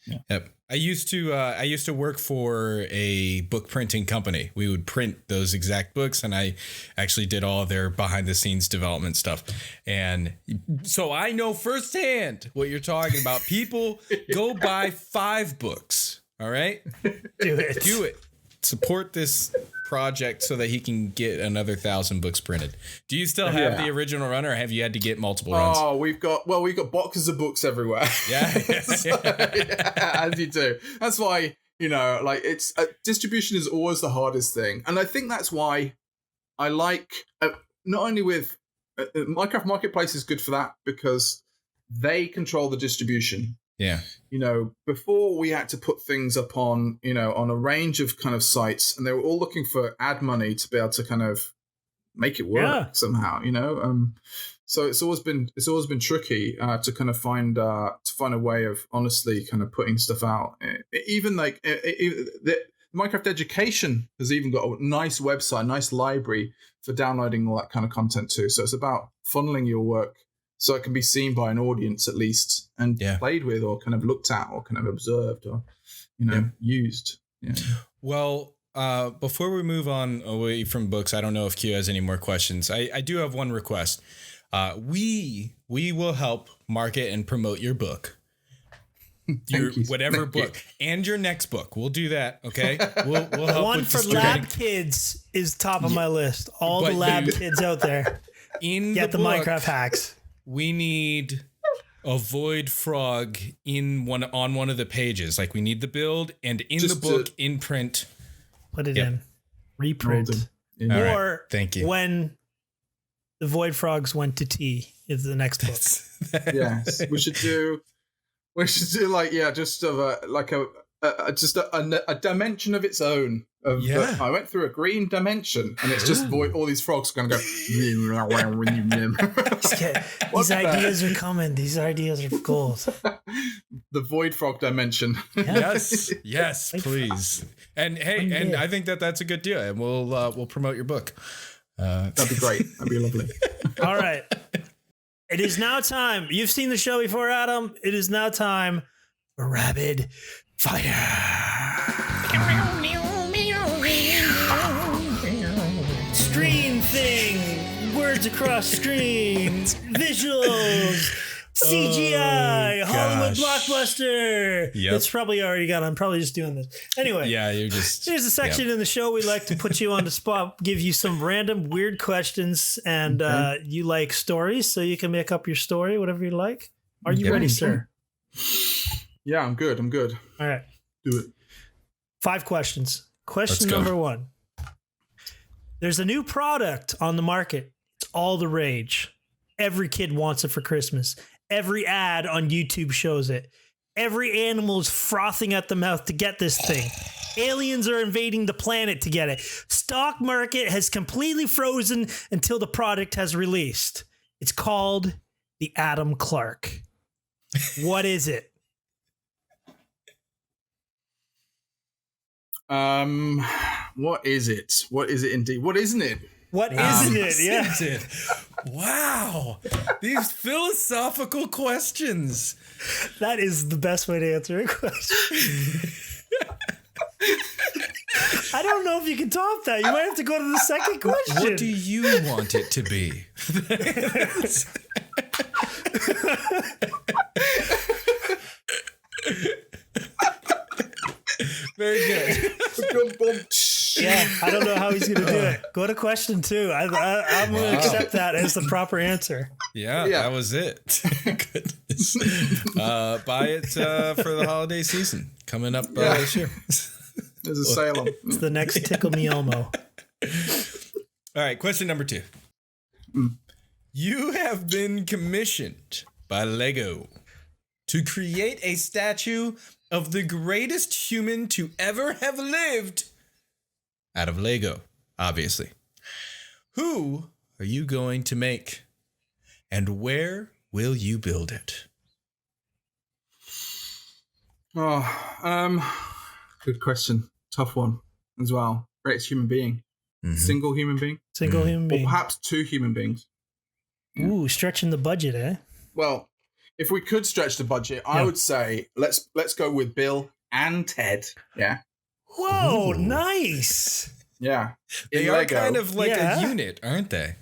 Yeah. Yep. I used to work for a book printing company. We would print those exact books, and I actually did all their behind the scenes development stuff. And so I know firsthand what you're talking about. People go buy 5 books. All right. Do it. Support this project so that he can get another 1,000 books printed. Do you still have the original run, or have you had to get multiple runs? Oh, we've got boxes of books everywhere. Yeah. As you do. That's why, it's distribution is always the hardest thing. And I think that's why I like, not only with Minecraft Marketplace is good for that because they control the distribution. Yeah. Before we had to put things up on, on a range of kind of sites, and they were all looking for ad money to be able to kind of make it work somehow, So it's always been tricky to kind of find a way of honestly kind of putting stuff out. Even like the Minecraft Education has even got a nice website, nice library for downloading all that kind of content too. So it's about funneling your work so it can be seen by an audience at least and played with or kind of looked at or kind of observed or, used. Yeah. Well, before we move on away from books, I don't know if Q has any more questions. I do have one request. We will help market and promote your book. your you. whatever Thank you. book and your next book. We'll do that. Okay. We'll help One with for distributing. lab kids is top of my list. All the But lab you- kids out there, In get the book, Minecraft hacks. we need a void frog on one of the pages. Like we need the build and in Just the book in print. Put it Yep. in. Reprint. Well done. All right. Or Thank you. when the Void Frogs went to tea is the next book. Yes, we should do like just of a dimension of its own. Yeah. I went through a green dimension, and it's just void. All these frogs are going to go. These ideas are coming. These ideas are gold. The void frog dimension. Yes, please. And hey, and I think that's a good deal, and we'll promote your book. That'd be great. That'd be lovely. All right. It is now time. You've seen the show before, Adam. It is now time for Rapid Fire. Screen thing. Words across screen. Visuals. CGI. Hollywood gosh. blockbuster. Yep. It's probably already got. I'm probably just doing this. Anyway. Yeah, you're just. There's a section in the show we like to put you on the spot, give you some random weird questions, and you like stories, so you can make up your story, whatever you like. Are you ready, sir? Yeah, I'm good. All right. Do it. 5 questions. Question Let's go. number 1. There's a new product on the market. It's all the rage. Every kid wants it for Christmas. Every ad on YouTube shows it. Every animal is frothing at the mouth to get this thing. Aliens are invading the planet to get it. Stock market has completely frozen until the product has released. It's called the Adam Clarke. What is it? What is it? What is it indeed? What isn't it? What isn't it? Yeah. Isn't it? Wow. These philosophical questions. That is the best way to answer a question. I don't know if you can top that. You might have to go to the second question. What do you want it to be? Very good. Yeah, I don't know how he's going to do it. Go to question 2. I'm going to accept that as the proper answer. Yeah, Yeah. that was it. Goodness. Buy it for the holiday season coming up this year. There's a sale on. It's the next Tickle Me Elmo. All right, question number 2. You have been commissioned by Lego to create a statue of the greatest human to ever have lived out of Lego, obviously. Who are you going to make? And where will you build it? Good question. Tough one as well. Greatest human being. Mhm. Single human being. Single human Or being. perhaps 2 human beings. Ooh, stretching the budget, eh? Well, if we could stretch the budget, I would say let's go with Bill and Ted. Yeah. Whoa, Ooh. nice. Yeah. They In are Lego. kind of like Yeah. a unit, aren't they?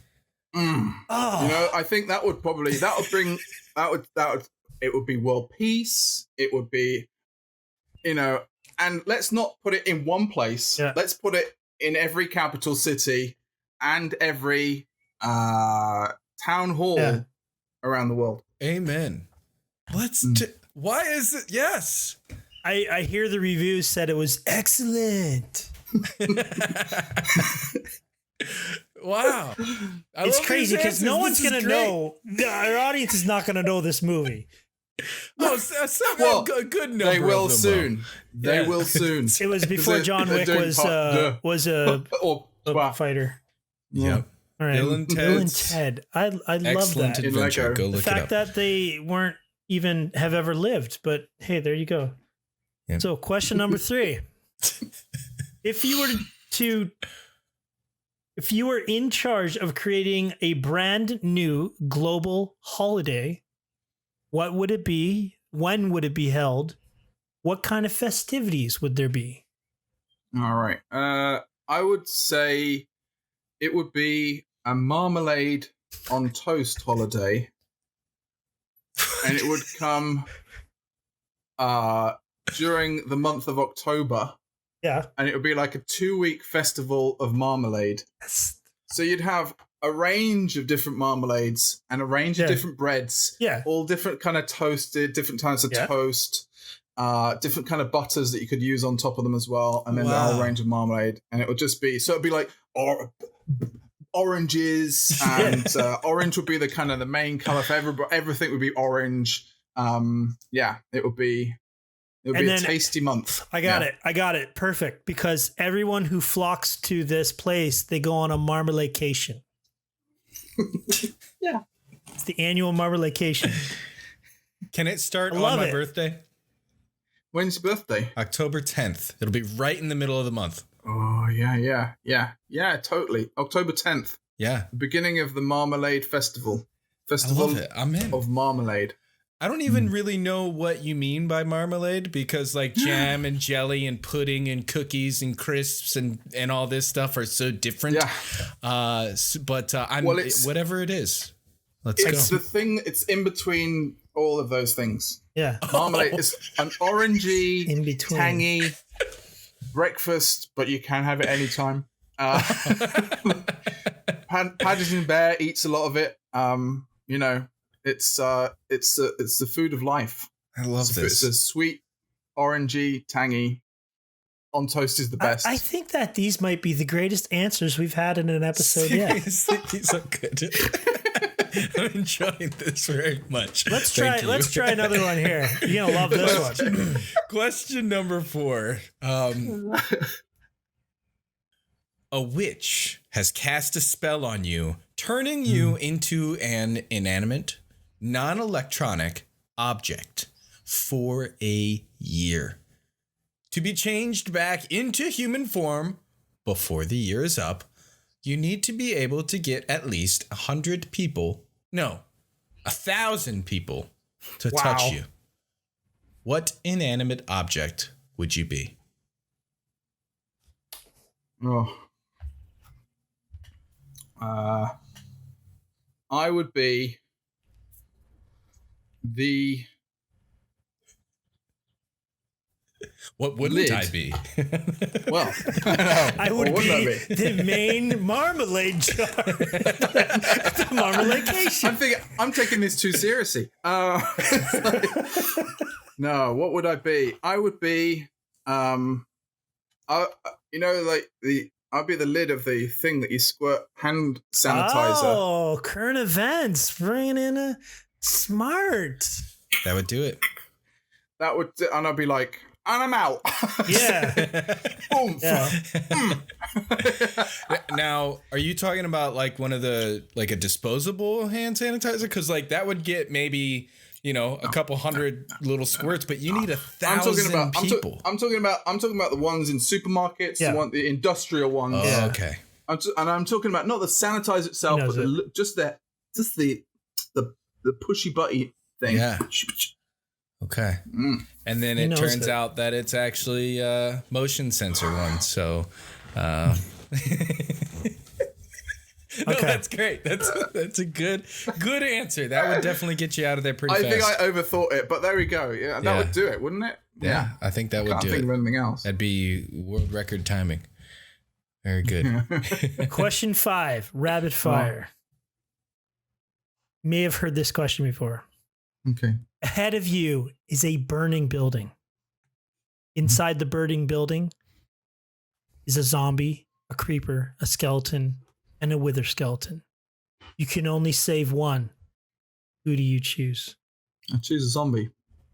Oh, You know, I think that would it would be world peace. It would be, and let's not put it in one place. Yeah. Let's put it in every capital city and every town hall around the world. Amen. Why is it? Yes. I hear the reviews said it was excellent. Wow. It's crazy because no one's going to know. Our audience is not going to know this movie. Well, Well, a good number. They will of them soon. They Yeah. will soon. It was before They're- John they're Wick doing was a Or fighter. Yep. All right. Bill and Bill and Ted's Ted. I love Excellent that. adventure. Lego. Go The look it fact up. that they weren't even have ever lived, but hey, there you go. Yeah. So, question number 3: If you were in charge of creating a brand new global holiday, what would it be? When would it be held? What kind of festivities would there be? All right. I would say it would be a marmalade on toast holiday, and it would come during the month of October. Yeah. And it would be like a 2-week festival of marmalade. So you'd have a range of different marmalades and a range of different breads. Yeah. All different kind of toasted, different types of toast, different kind of butters that you could use on top of them as well. And then the whole range of marmalade. And it would just be, so it'd be like oranges, and orange would be the kind of the main color for everybody. Everything would be orange. It would be a tasty month. I got it. Perfect. Because everyone who flocks to this place, they go on a marmaladecation. Yeah. It's the annual marmaladecation. Can it start on my birthday? When's your birthday? October 10th. It'll be right in the middle of the month. Oh, yeah, totally. October 10th. Yeah. The beginning of the Marmalade Festival. I love it. I'm in. Of marmalade. I don't even really know what you mean by marmalade, because like jam and jelly and pudding and cookies and crisps and all this stuff are so different. Yeah. But whatever it is, let's go. It's the thing. It's in between all of those things. Yeah. Marmalade is an orangey, in between, tangy breakfast, but you can have it anytime. Paddington Bear eats a lot of it. It's the food of life. I love this. It's a sweet, orangey, tangy. On toast is the best. I think that these might be the greatest answers we've had in an episode yet. These are good. I'm enjoying this very much. Let's try another one here. You're gonna love this one. Question number 4. A witch has cast a spell on you, turning you into an inanimate, non-electronic object for a year. To be changed back into human form before the year is up, you need to be able to get at least 1,000 people to touch you. What inanimate object would you be? I would be the... What wouldn't I be? Well, I would be the main marmalade jar. The marmaladecation. I'm taking this too seriously. No, what would I be? I would be, I'd be the lid of the thing that you squirt hand sanitizer. Oh, current events, bringing in a smart. That would do it. And I'd be like, and I'm out. Yeah. Boom. Yeah. Now, are you talking about like one of the, like a disposable hand sanitizer? Because like that would get maybe, a couple hundred little squirts, but you need 1,000 people. I'm talking about the ones in supermarkets, the industrial ones. Oh, okay. I'm talking about not the sanitizer itself, but just the pushy butty thing. Yeah. Okay. And then it turns out that it's actually a motion sensor one. So, no, that's great. That's a good answer. That would definitely get you out of there pretty fast. I think I overthought it, but there we go. Yeah, that would do it, wouldn't it? Yeah, I think that would do it. Can't think of anything else. That'd be world record timing. Very good. Question 5, rapid fire. May have heard this question before. Okay. Ahead of you is a burning building. Inside the burning building is a zombie, a creeper, a skeleton, and a wither skeleton. You can only save one. Who do you choose? I choose a zombie.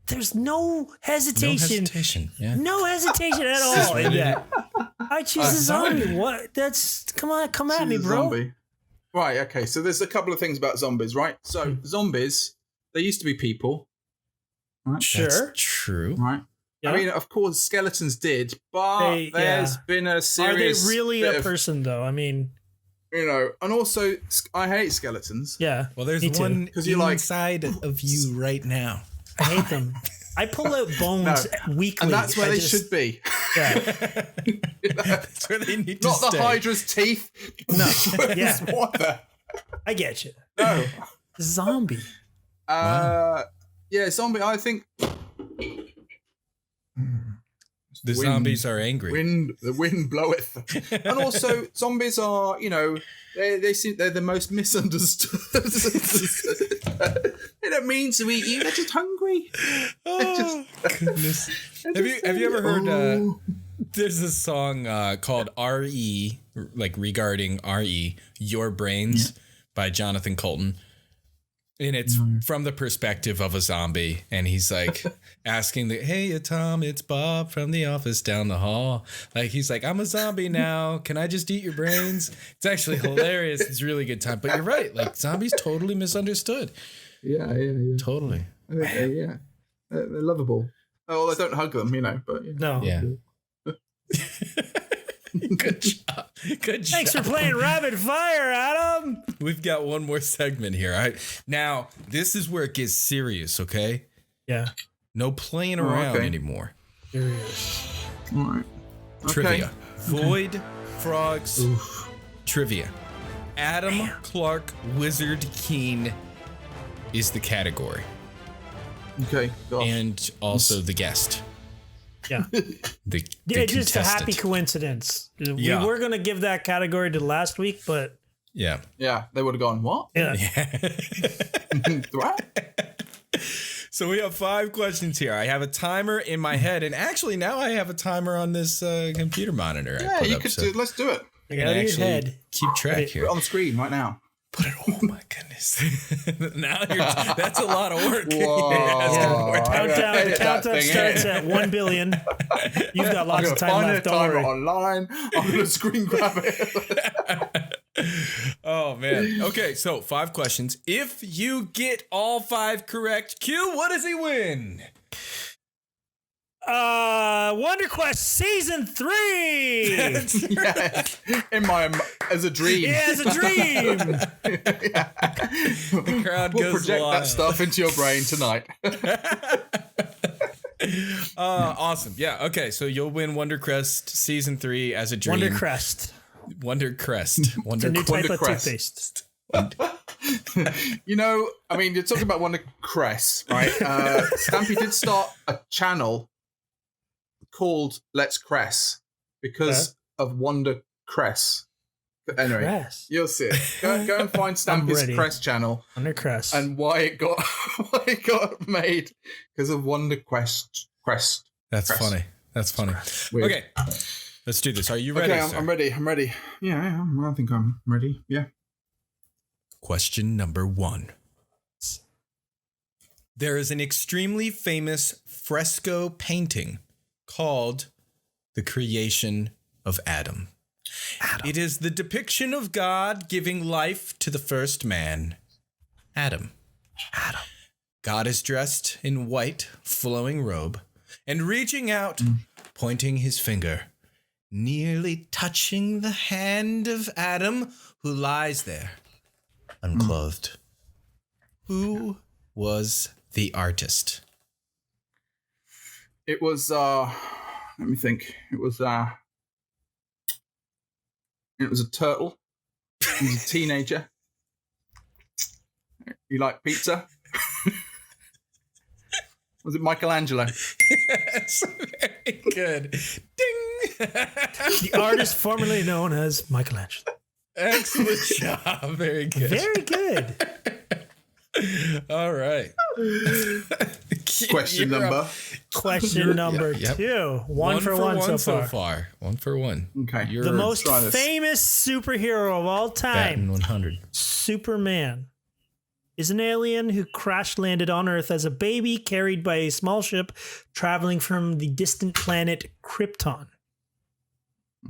There's no hesitation. No hesitation at all Just in that. I choose a zombie. What? Come at me, bro. Zombie. Right, okay. So there's a couple of things about zombies, right? So zombies, they used to be people. Right? Sure. That's true. Right. Yeah. I mean, of course, skeletons did, but there's been a serious... Are they really a person, though? I mean... and also, I hate skeletons. Yeah. Well, there's one inside of you right now. I hate them. I pull out bones weekly. And that's where they should be. Yeah. That's where they need to Not stay. the Hydra's teeth. No. Yeah. Water. I get you. No. Zombie. Yeah, zombie. I think The zombies are angry. The wind bloweth. And also, zombies are, they seem they're the most misunderstood. They don't mean to eat you. They're just hungry. Oh, goodness. Have you ever heard, there's a song called R.E., like regarding R.E., Your Brains by Jonathan Colton. And it's from the perspective of a zombie. And he's like asking hey, Tom, it's Bob from the office down the hall. Like, he's like, I'm a zombie now. Can I just eat your brains? It's actually hilarious. It's a really good time. But you're right. Like, zombies totally misunderstood. Yeah. Totally. They're lovable. Oh, I don't hug them, but No. Yeah. Good job. Thanks for playing Rapid Fire, Adam. We've got one more segment here. All right. Now, this is where it gets serious, okay? Yeah. No playing around anymore. Serious. All right. Trivia. Void Frogs Trivia. Adam Clarke Wizard Keen is the category. Okay. Gosh. And also the guest. Yeah. The It's just a happy contestant. coincidence. Yeah. We were going to give that category to last week, but... Yeah. Yeah, they would have gone, what? Yeah. What? So we have 5 questions here. I have a timer in my head, and actually now I have a timer on this computer monitor. Yeah, you could do. Let's do it. I can actually head. keep track Put here. it on the screen right now. Put it. Oh my goodness! Now that's a lot of work. Whoa. The countdown starts at 1 billion. You've got lots of time left. Don't worry. Online. I'm gonna screen grab it. Oh man. Okay, so 5 questions. If you get all 5 correct, Q, what does he win? Wonder Quest Season 3. Yes. As a dream. Yeah, as a dream. The crowd We'll goes project wild. that stuff into your brain tonight. Awesome. Yeah. Okay. So you'll win Wonder Crest Season 3 as a dream. Wonder Crest. Wonder Crest. It's a new type of Crest. toothpaste. You're talking about Wonder Crest, right? Stampy did start a channel called Let's Cress because of Wonder Cress. But anyway, Cress. you'll see it. Go and find Stampy's ready. Cress channel Wonder Crest. and why it got made because of Wonder Quest. That's Crest. funny. That's funny. Weird. Okay. Let's do this. Are you ready? Okay, sir? I'm ready. Yeah, I think I'm ready. Yeah. Question number 1. There is an extremely famous fresco painting called The Creation of Adam. It is the depiction of God giving life to the first man, Adam. God is dressed in white, flowing robe and reaching out, pointing his finger, nearly touching the hand of Adam, who lies there, unclothed. Who was the artist? It was let me think. It was a turtle. He was a teenager. You like pizza? Was it Michelangelo? Yes, very good. Ding! The artist formerly known as Michelangelo. Excellent job. Very good. Very good. All right. Question You're number. up. Question number Yep. 2. One for one so far. 1 for 1. Okay. You're The most try this. famous superhero of all batting time, 100. Superman, is an alien who crash landed on Earth as a baby carried by a small ship traveling from the distant planet Krypton.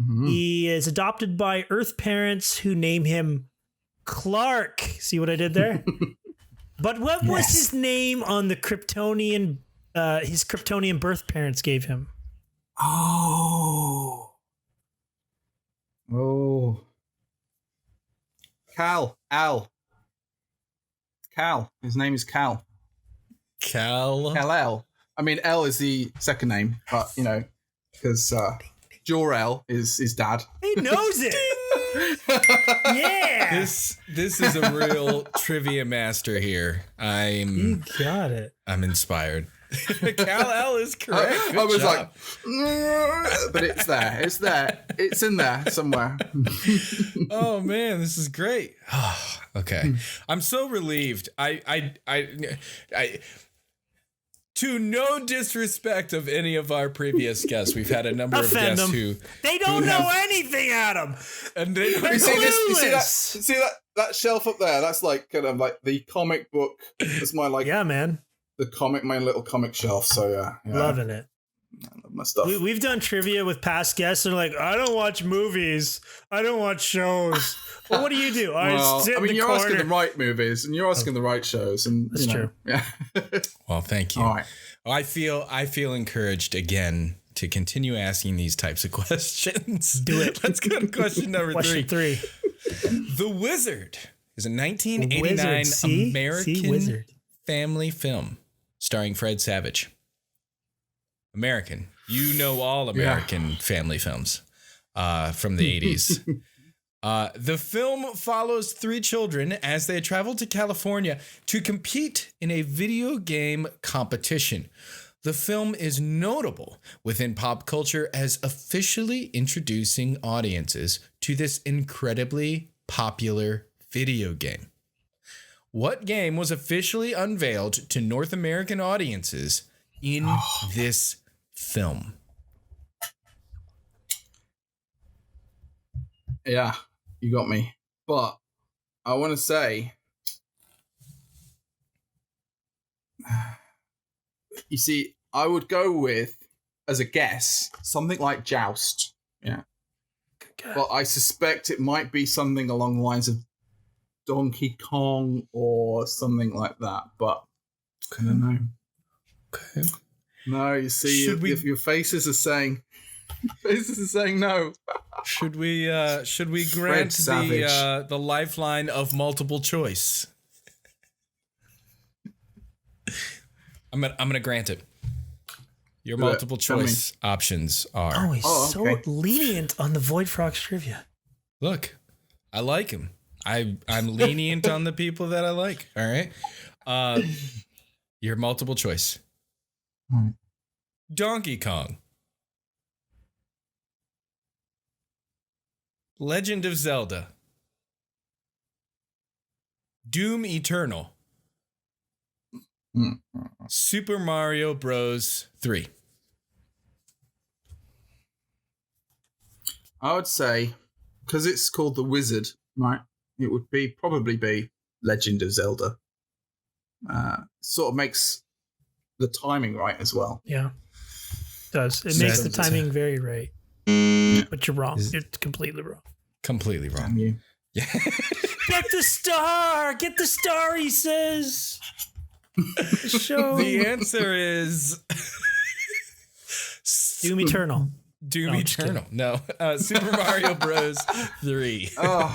Mhm. He is adopted by Earth parents who name him Clark. See what I did there? But what was his name on the Kryptonian, his Kryptonian birth parents gave him? Oh. Cal. His name is Cal. Cal. Kal-El. I mean, L is the second name, but because Jor-El is his dad. He knows it. Yeah. This is a real trivia master here. You got it. I'm inspired. Kal-El is correct. I was job. like, but it's there. It's there. It's in there somewhere. Oh man, this is great. Okay, I'm so relieved. I to no disrespect of any of our previous guests, we've had a number of guests them. who They don't know anything, Adam. and they They're You see this? You see that? clueless. See that shelf up there? That's like kind of like the comic book. It's my Yeah, man. my little comic shelf. So yeah. Loving it. I love my stuff. We've done trivia with past guests. They're like, I don't watch movies. I don't watch shows. Well, what do you do? I sit in the you're corner. asking the right movies and you're asking the right shows, and That's true. Yeah. Well, thank you. All right. I feel encouraged again to continue asking these types of questions. Do it. Let's go to question number Question 3. The Wizard is a 1989 Wizard. See? American See, Wizard. family film starring Fred Savage. American. You know all American family films from the 80s. The film follows 3 children as they travel to California to compete in a video game competition. The film is notable within pop culture as officially introducing audiences to this incredibly popular video game. What game was officially unveiled to North American audiences in this film? Yeah, you got me. But I want to say, you see, I would go with, as a guess, something like Joust. Yeah. But I suspect it might be something along the lines of Donkey Kong or something like that. But I don't know. Okay. No, you see, if your faces are saying no. Should we grant the lifeline of multiple choice? I'm gonna grant it. Your multiple choice options are. Oh, he's so lenient on the Void Frogs trivia. Look, I like him. I'm lenient on the people that I like. All right. Your multiple choice. Donkey Kong. Legend of Zelda. Doom Eternal. Super Mario Bros. 3. I would say, because it's called The Wizard, right? It would probably be Legend of Zelda. Sort of makes the timing right as well. Yeah. It does. It makes the timing very right. But you're wrong. You're completely wrong. Completely wrong. Damn you. Yeah. Get the star! Get the star, he says! Show. The answer is Doom Eternal. Doom Eternal. No. Super Mario Bros. 3. Oh,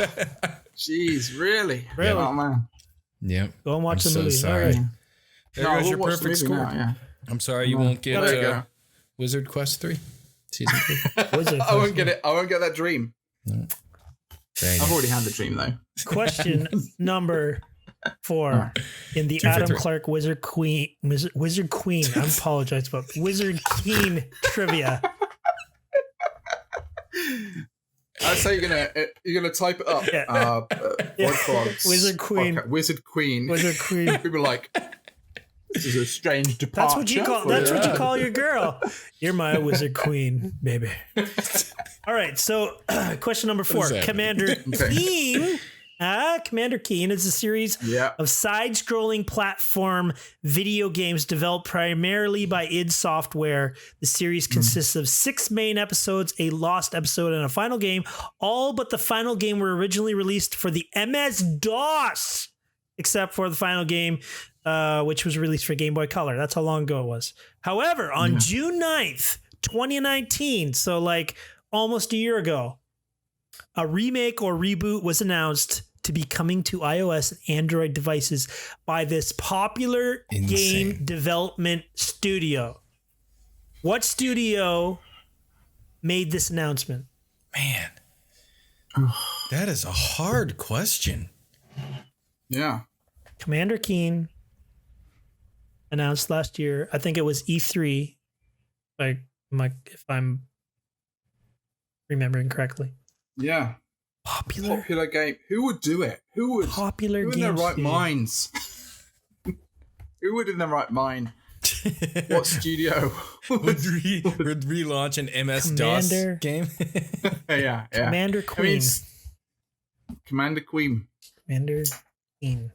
jeez, really? Really? Oh, man. Yep. Go and watch I'm the movie. Sorry. All right. There goes your we'll watch the perfect movie score. now, yeah. I'm sorry you won't get There you go. Wizard Quest 3 season 3. Wizard I won't get it. I won't get that dream. I've already had the dream though. Question number 4 in the 2 for Adam 3. Clarke Wizard Queen. I apologize, but Wizard Queen trivia. I say you're gonna type it up. Yeah. Void Frogs Wizard Queen. podcast. Wizard Queen. Wizard Queen. People are like, this is a strange departure. That's what you call. That's what you call your girl. You're my Wizard Queen, baby. All right. So, question number 4. that? Commander Keen. Commander Keen is a series of side-scrolling platform video games developed primarily by id Software. The series consists of 6 main episodes, a lost episode, and a final game. All but the final game were originally released for the MS-DOS, except for the final game, which was released for Game Boy Color. That's how long ago it was. However, on June 9th, 2019, so like almost a year ago, a remake or reboot was announced to be coming to iOS and Android devices by this popular game development studio. What studio made this announcement? Man, that is a hard question. Yeah. Commander Keen. announced last year. I think it was E3. If I'm remembering correctly. Yeah. Popular game. Who would do it? Who in their right minds? Who would in their right mind? What studio would relaunch an MS-DOS game? yeah. Commander Queen. Commander Queen. Commander Queen.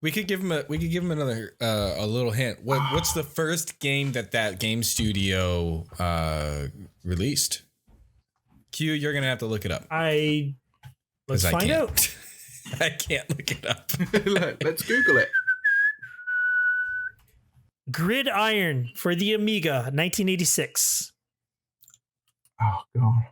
We could give him another a little hint. What's the first game that game studio released? Q, you're gonna have to look it up. Let's find out. I can't look it up. Let's Google it. Gridiron for the Amiga, 1986. Oh God.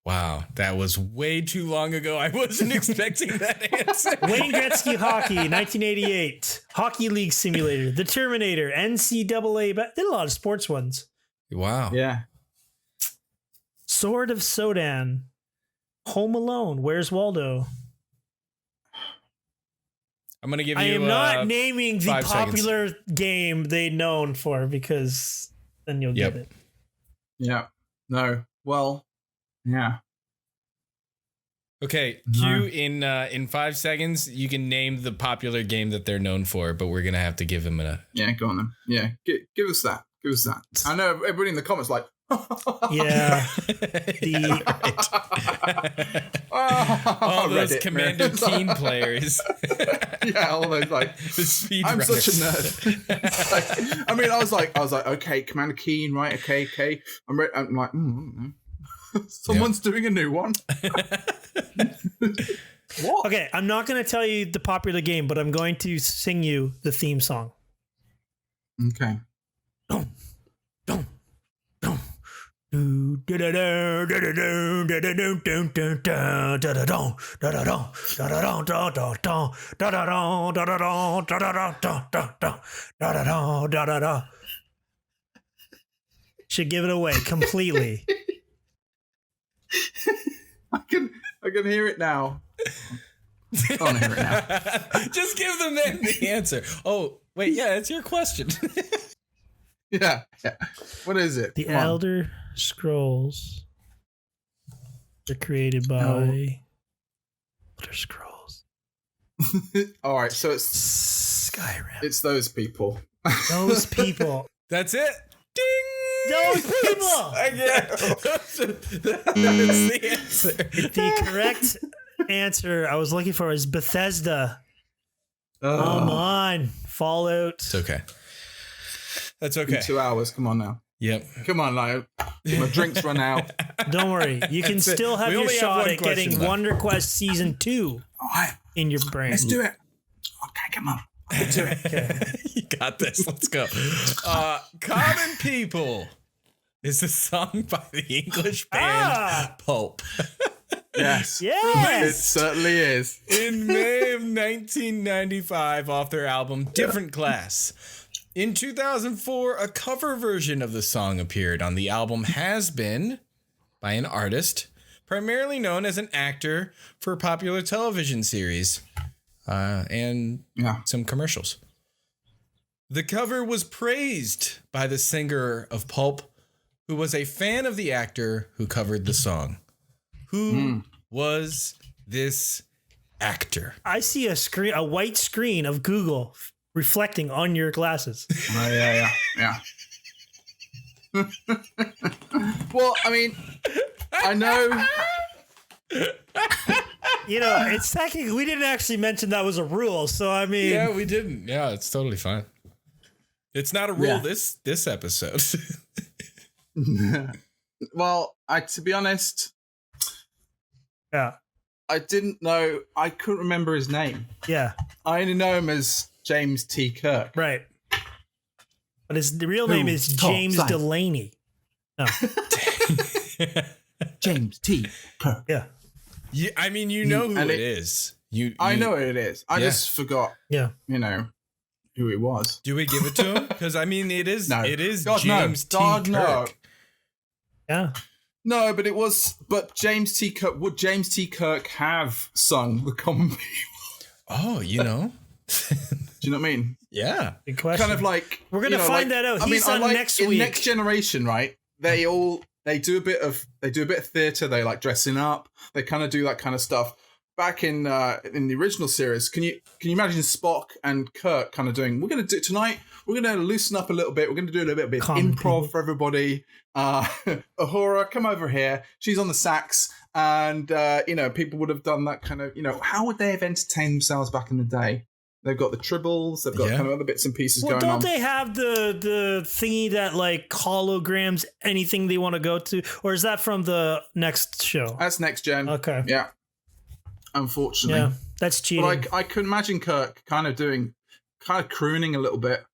Wow, that was way too long ago. I wasn't expecting that answer. Wayne Gretzky Hockey, 1988. Hockey League Simulator. The Terminator, NCAA. But did a lot of sports ones. Wow. Yeah. Sword of Sodan. Home Alone. Where's Waldo? I'm going to give you I am not naming the 5 popular game they known for because then you'll get it. Yeah. No. Well, yeah. Okay, Q, in 5 seconds, you can name the popular game that they're known for, but we're going to have to give them a... Yeah, go on then. Yeah, give us that. Give us that. I know everybody in the comments like... Yeah. All those Commander Keen players. Yeah, all those like... I'm such a nerd. I was like, okay, Commander Keen, right, okay. I'm like, someone's doing a new one. What? Okay, I'm not going to tell you the popular game, but I'm going to sing you the theme song. Okay. Should give it away completely. I can hear it now. I want to hear it now. Just give them the answer. Oh, wait, yeah, it's your question. Yeah. What is it? The Elder Scrolls. They're created by Elder Scrolls. All right, so it's Skyrim. It's those people. Those people. That's it. Ding! Those people! That's the answer. The correct answer I was looking for is Bethesda. Come on. Fallout. It's okay. That's okay. In 2 hours. Come on now. Yep. Come on, Lyle. My drinks run out. Don't worry. You can still have your shot at getting Wonder Quest Season 2 in your brain. Let's do it. Okay, come on. Let's do it. Okay. You got this. Let's go. Common People is a song by the English band Pulp. Yes. Yes. It certainly is. In May of 1995, off their album Different Class. In 2004, a cover version of the song appeared on the album Has Been by an artist primarily known as an actor for a popular television series and some commercials. The cover was praised by the singer of Pulp, who was a fan of the actor who covered the song. Who was this actor? I see a white screen of Google reflecting on your glasses. Yeah. Well, I mean, I know. It's technically, we didn't actually mention that was a rule. So, I mean. Yeah, we didn't. Yeah, it's totally fine. It's not a rule this episode. Well, to be honest. Yeah. I didn't know. I couldn't remember his name. Yeah. I only know him as James T. Kirk. Right. But the real name is James Delaney. No. James T. Kirk. Yeah. I mean, you know who it is. I know who it is. I just forgot. Yeah. Who it was. Do we give it to him? Because I mean, it is. No. It is God, James T. God, Kirk. no. Yeah. No, but it was. But James T. Kirk. Would James T. Kirk have sung "The Common People"? Oh, Do you know what I mean? Yeah. Good question. Kind of like We're gonna find that out. He's on next week. In Next Generation, right? They do a bit of theater. They like dressing up. They kind of do that kind of stuff. Back in the original series, can you imagine Spock and Kirk kind of doing? We're going to do it tonight. We're going to loosen up a little bit. We're going to do a little bit of improv for everybody. Uhura, come over here. She's on the sax, and people would have done that kind of. How would they have entertained themselves back in the day? They've got the tribbles. They've got kind of other bits and pieces going on. Don't they have the thingy that like holograms anything they want to go to, or is that from the next show? That's Next Gen. Okay. Yeah. Unfortunately. Yeah, that's cheating. But I could imagine Kirk kind of crooning a little bit.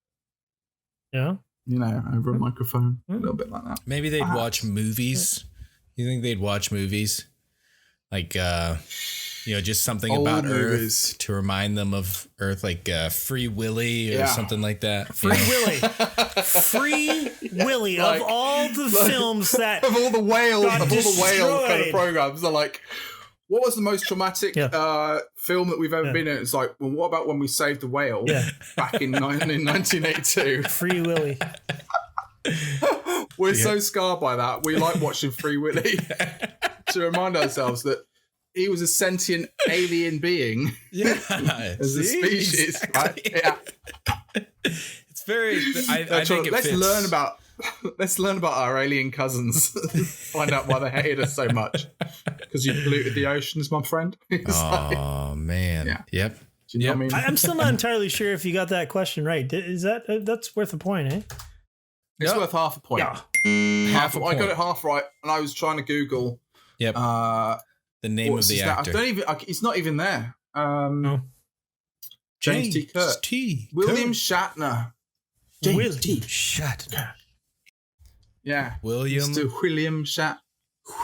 Yeah. Over a microphone, a little bit like that. Maybe they'd watch movies. You think they'd watch movies? Like, just something Old about movies. Earth to remind them of Earth, like Free Willy or something like that. Free Willy. Free Willy. Of all the films that of all the whale got kind of destroyed. programs, they're like, what was the most traumatic film that we've ever been in? It's like, well, what about when we saved the whale back in 1982? Free Willy. We're so scarred by that. We like watching Free Willy to remind ourselves that he was a sentient alien being. Yeah. As a species. Exactly. Right? Yeah. It's very, I think it Let's fits. learn about our alien cousins. Find out why they hated us so much. Because you polluted the oceans, my friend. Oh, man. Yeah. Yep. Do you know what I mean? I'm still not entirely sure if you got that question right. Is that's worth a point, eh? It's worth half a point. Yeah. Half a point. I got it half right, and I was trying to Google. Yep. The name of the actor. It's not even there. No. James T. Kirk. William Shatner. William Shatner. Yeah. William. Mr. William Shatner.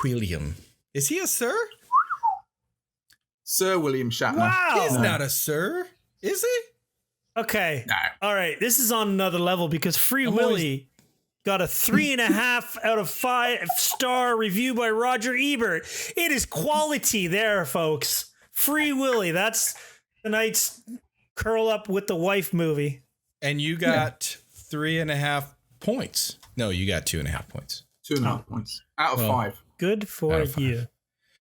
William. Is he a sir? Sir William Shatner. Wow. He's not a sir, is he? Okay. No. All right. This is on another level because Free Willy got a 3.5 out of 5 star review by Roger Ebert. It is quality there, folks. Free Willy. That's tonight's curl up with the wife movie. And you got 3.5 points. No, you got 2.5 points. 2.5 points out of 5. Good for you.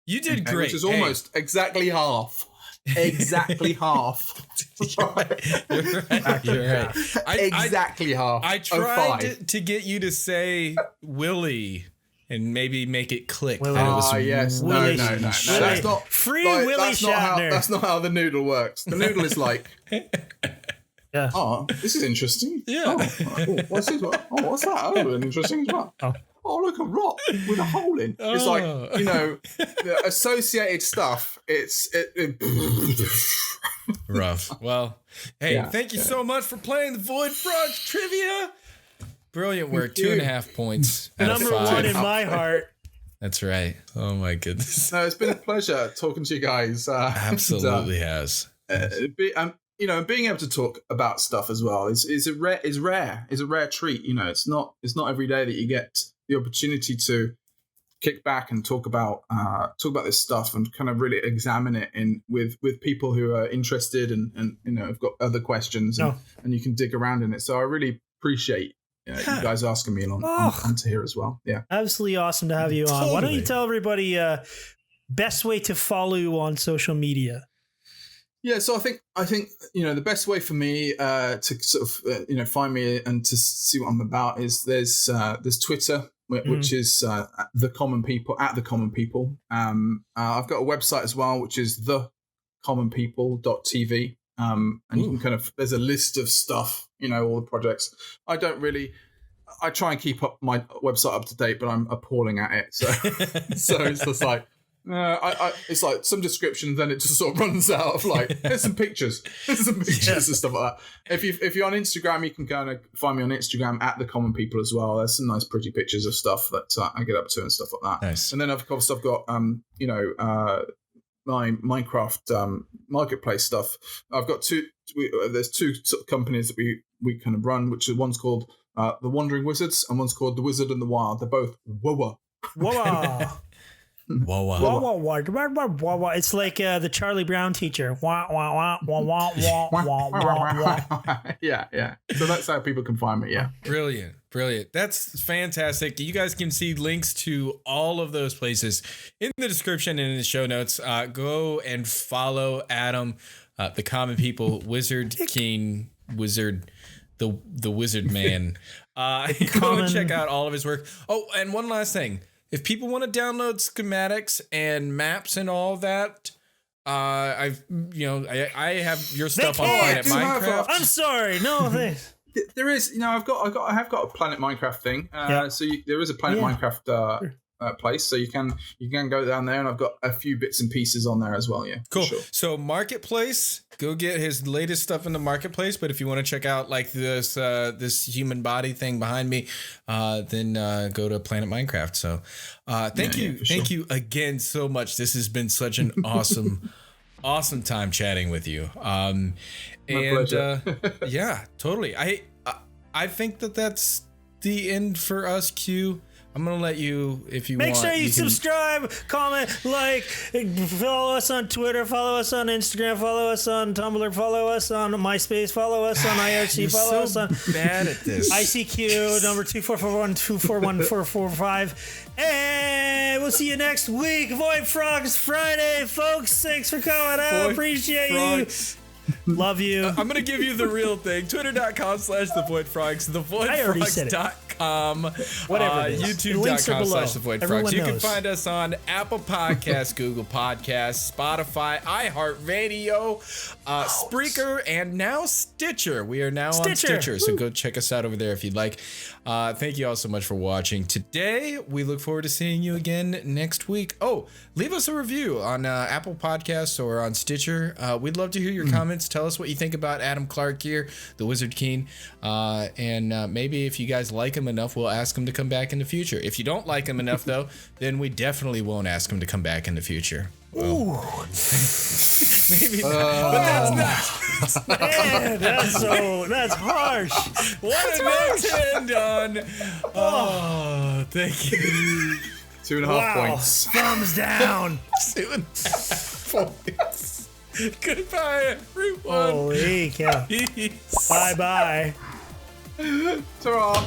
You did great. Which is almost exactly half. Exactly half. You're right. Exactly half. I tried to get you to say Willie and maybe make it click. Yes. Willy. No. That's not Free Willy Shatner. That's not how the noodle works. The noodle is like, yeah. oh, this is interesting. Yeah. Oh, what's this? Oh, what's that? Oh, interesting as well. Oh, look, a rock with a hole in. It's like, the associated stuff. It's rough. Well, hey, thank you so much for playing the Void Frogs trivia. Brilliant work. 2.5 points. Number 1 in my heart. That's right. Oh my goodness. No, it's been a pleasure talking to you guys. Absolutely has. Being able to talk about stuff as well is a rare treat. It's not every day that you get the opportunity to kick back and talk about this stuff and kind of really examine it with people who are interested and have got other questions and you can dig around in it. So I really appreciate you guys asking me on to here as well. Yeah, absolutely awesome to have you on. Totally. Why don't you tell everybody best way to follow you on social media? Yeah, so I think the best way for me to sort of find me and to see what I'm about is there's Twitter, which is the Common People at the Common People. I've got a website as well, which is thecommonpeople.tv. And you can there's a list of stuff, all the projects. I try and keep up my website up to date, but I'm appalling at it. So it's just like. It's like some descriptions, then it just sort of runs out of like, here's some pictures and stuff like that. If you're on Instagram, you can kind of find me on Instagram at the Common People as well. There's some nice, pretty pictures of stuff that I get up to and stuff like that. Nice. And then of course I've got my Minecraft marketplace stuff. I've got there's two sort of companies that we kind of run, which is one's called The Wandering Wizards and one's called The Wizard and the Wild. They're both whoa. Wawa. Wah, wah, wah, wah, wah, wah, wah. It's like the Charlie Brown teacher. Wah, wah, wah, wah, wah, wah, wah, wah, wah. Yeah. So that's how people can find me. Yeah. Brilliant. That's fantastic. You guys can see links to all of those places in the description and in the show notes. Go and follow Adam, the Common People, Wizard King, Wizard, the Wizard Man. Go and check out all of his work. Oh, and one last thing. If people want to download schematics and maps and all that, I have your stuff on Planet Minecraft. I'm sorry. No, thanks. There is, I have got a Planet Minecraft thing. So there is a Planet Minecraft place, so you can go down there, and I've got a few bits and pieces on there as well. Yeah, cool. Sure. So Marketplace, go get his latest stuff in the Marketplace. But if you want to check out like this human body thing behind me, then go to Planet Minecraft. So thank you again so much. This has been such an awesome time chatting with you. My pleasure. Yeah, totally. I think that's the end for us, Q. I'm gonna let you, if you Make want. sure you subscribe, comment, like, follow us on Twitter, follow us on Instagram, follow us on Tumblr, follow us on MySpace, follow us on IRC, follow us on bad at this. ICQ number 24412414445. And we'll see you next week. Void Frogs Friday, folks. Thanks for coming. I appreciate you. Love you. I'm going to give you the real thing. Twitter.com/thevoidfrogs, thevoidfrogs.com, YouTube.com/thevoidfrogs. You can find us on Apple Podcasts, Google Podcasts, Spotify, iHeartRadio, Spreaker, and now Stitcher. We are now on Stitcher, so go check us out over there if you'd like. Thank you all so much for watching today. We look forward to seeing you again next week. Oh, leave us a review on Apple Podcasts or on Stitcher. We'd love to hear your comments. Tell us what you think about Adam Clarke here, the Wizard King. And maybe if you guys like him enough, we'll ask him to come back in the future. If you don't like him enough, though, then we definitely won't ask him to come back in the future. Well, maybe not. But that's not. Man, that's harsh. What a note to end on. Oh, thank you. 2.5 points. Thumbs down. 2.5 points. Goodbye, everyone. Holy cow. Bye-bye. Ta-ra.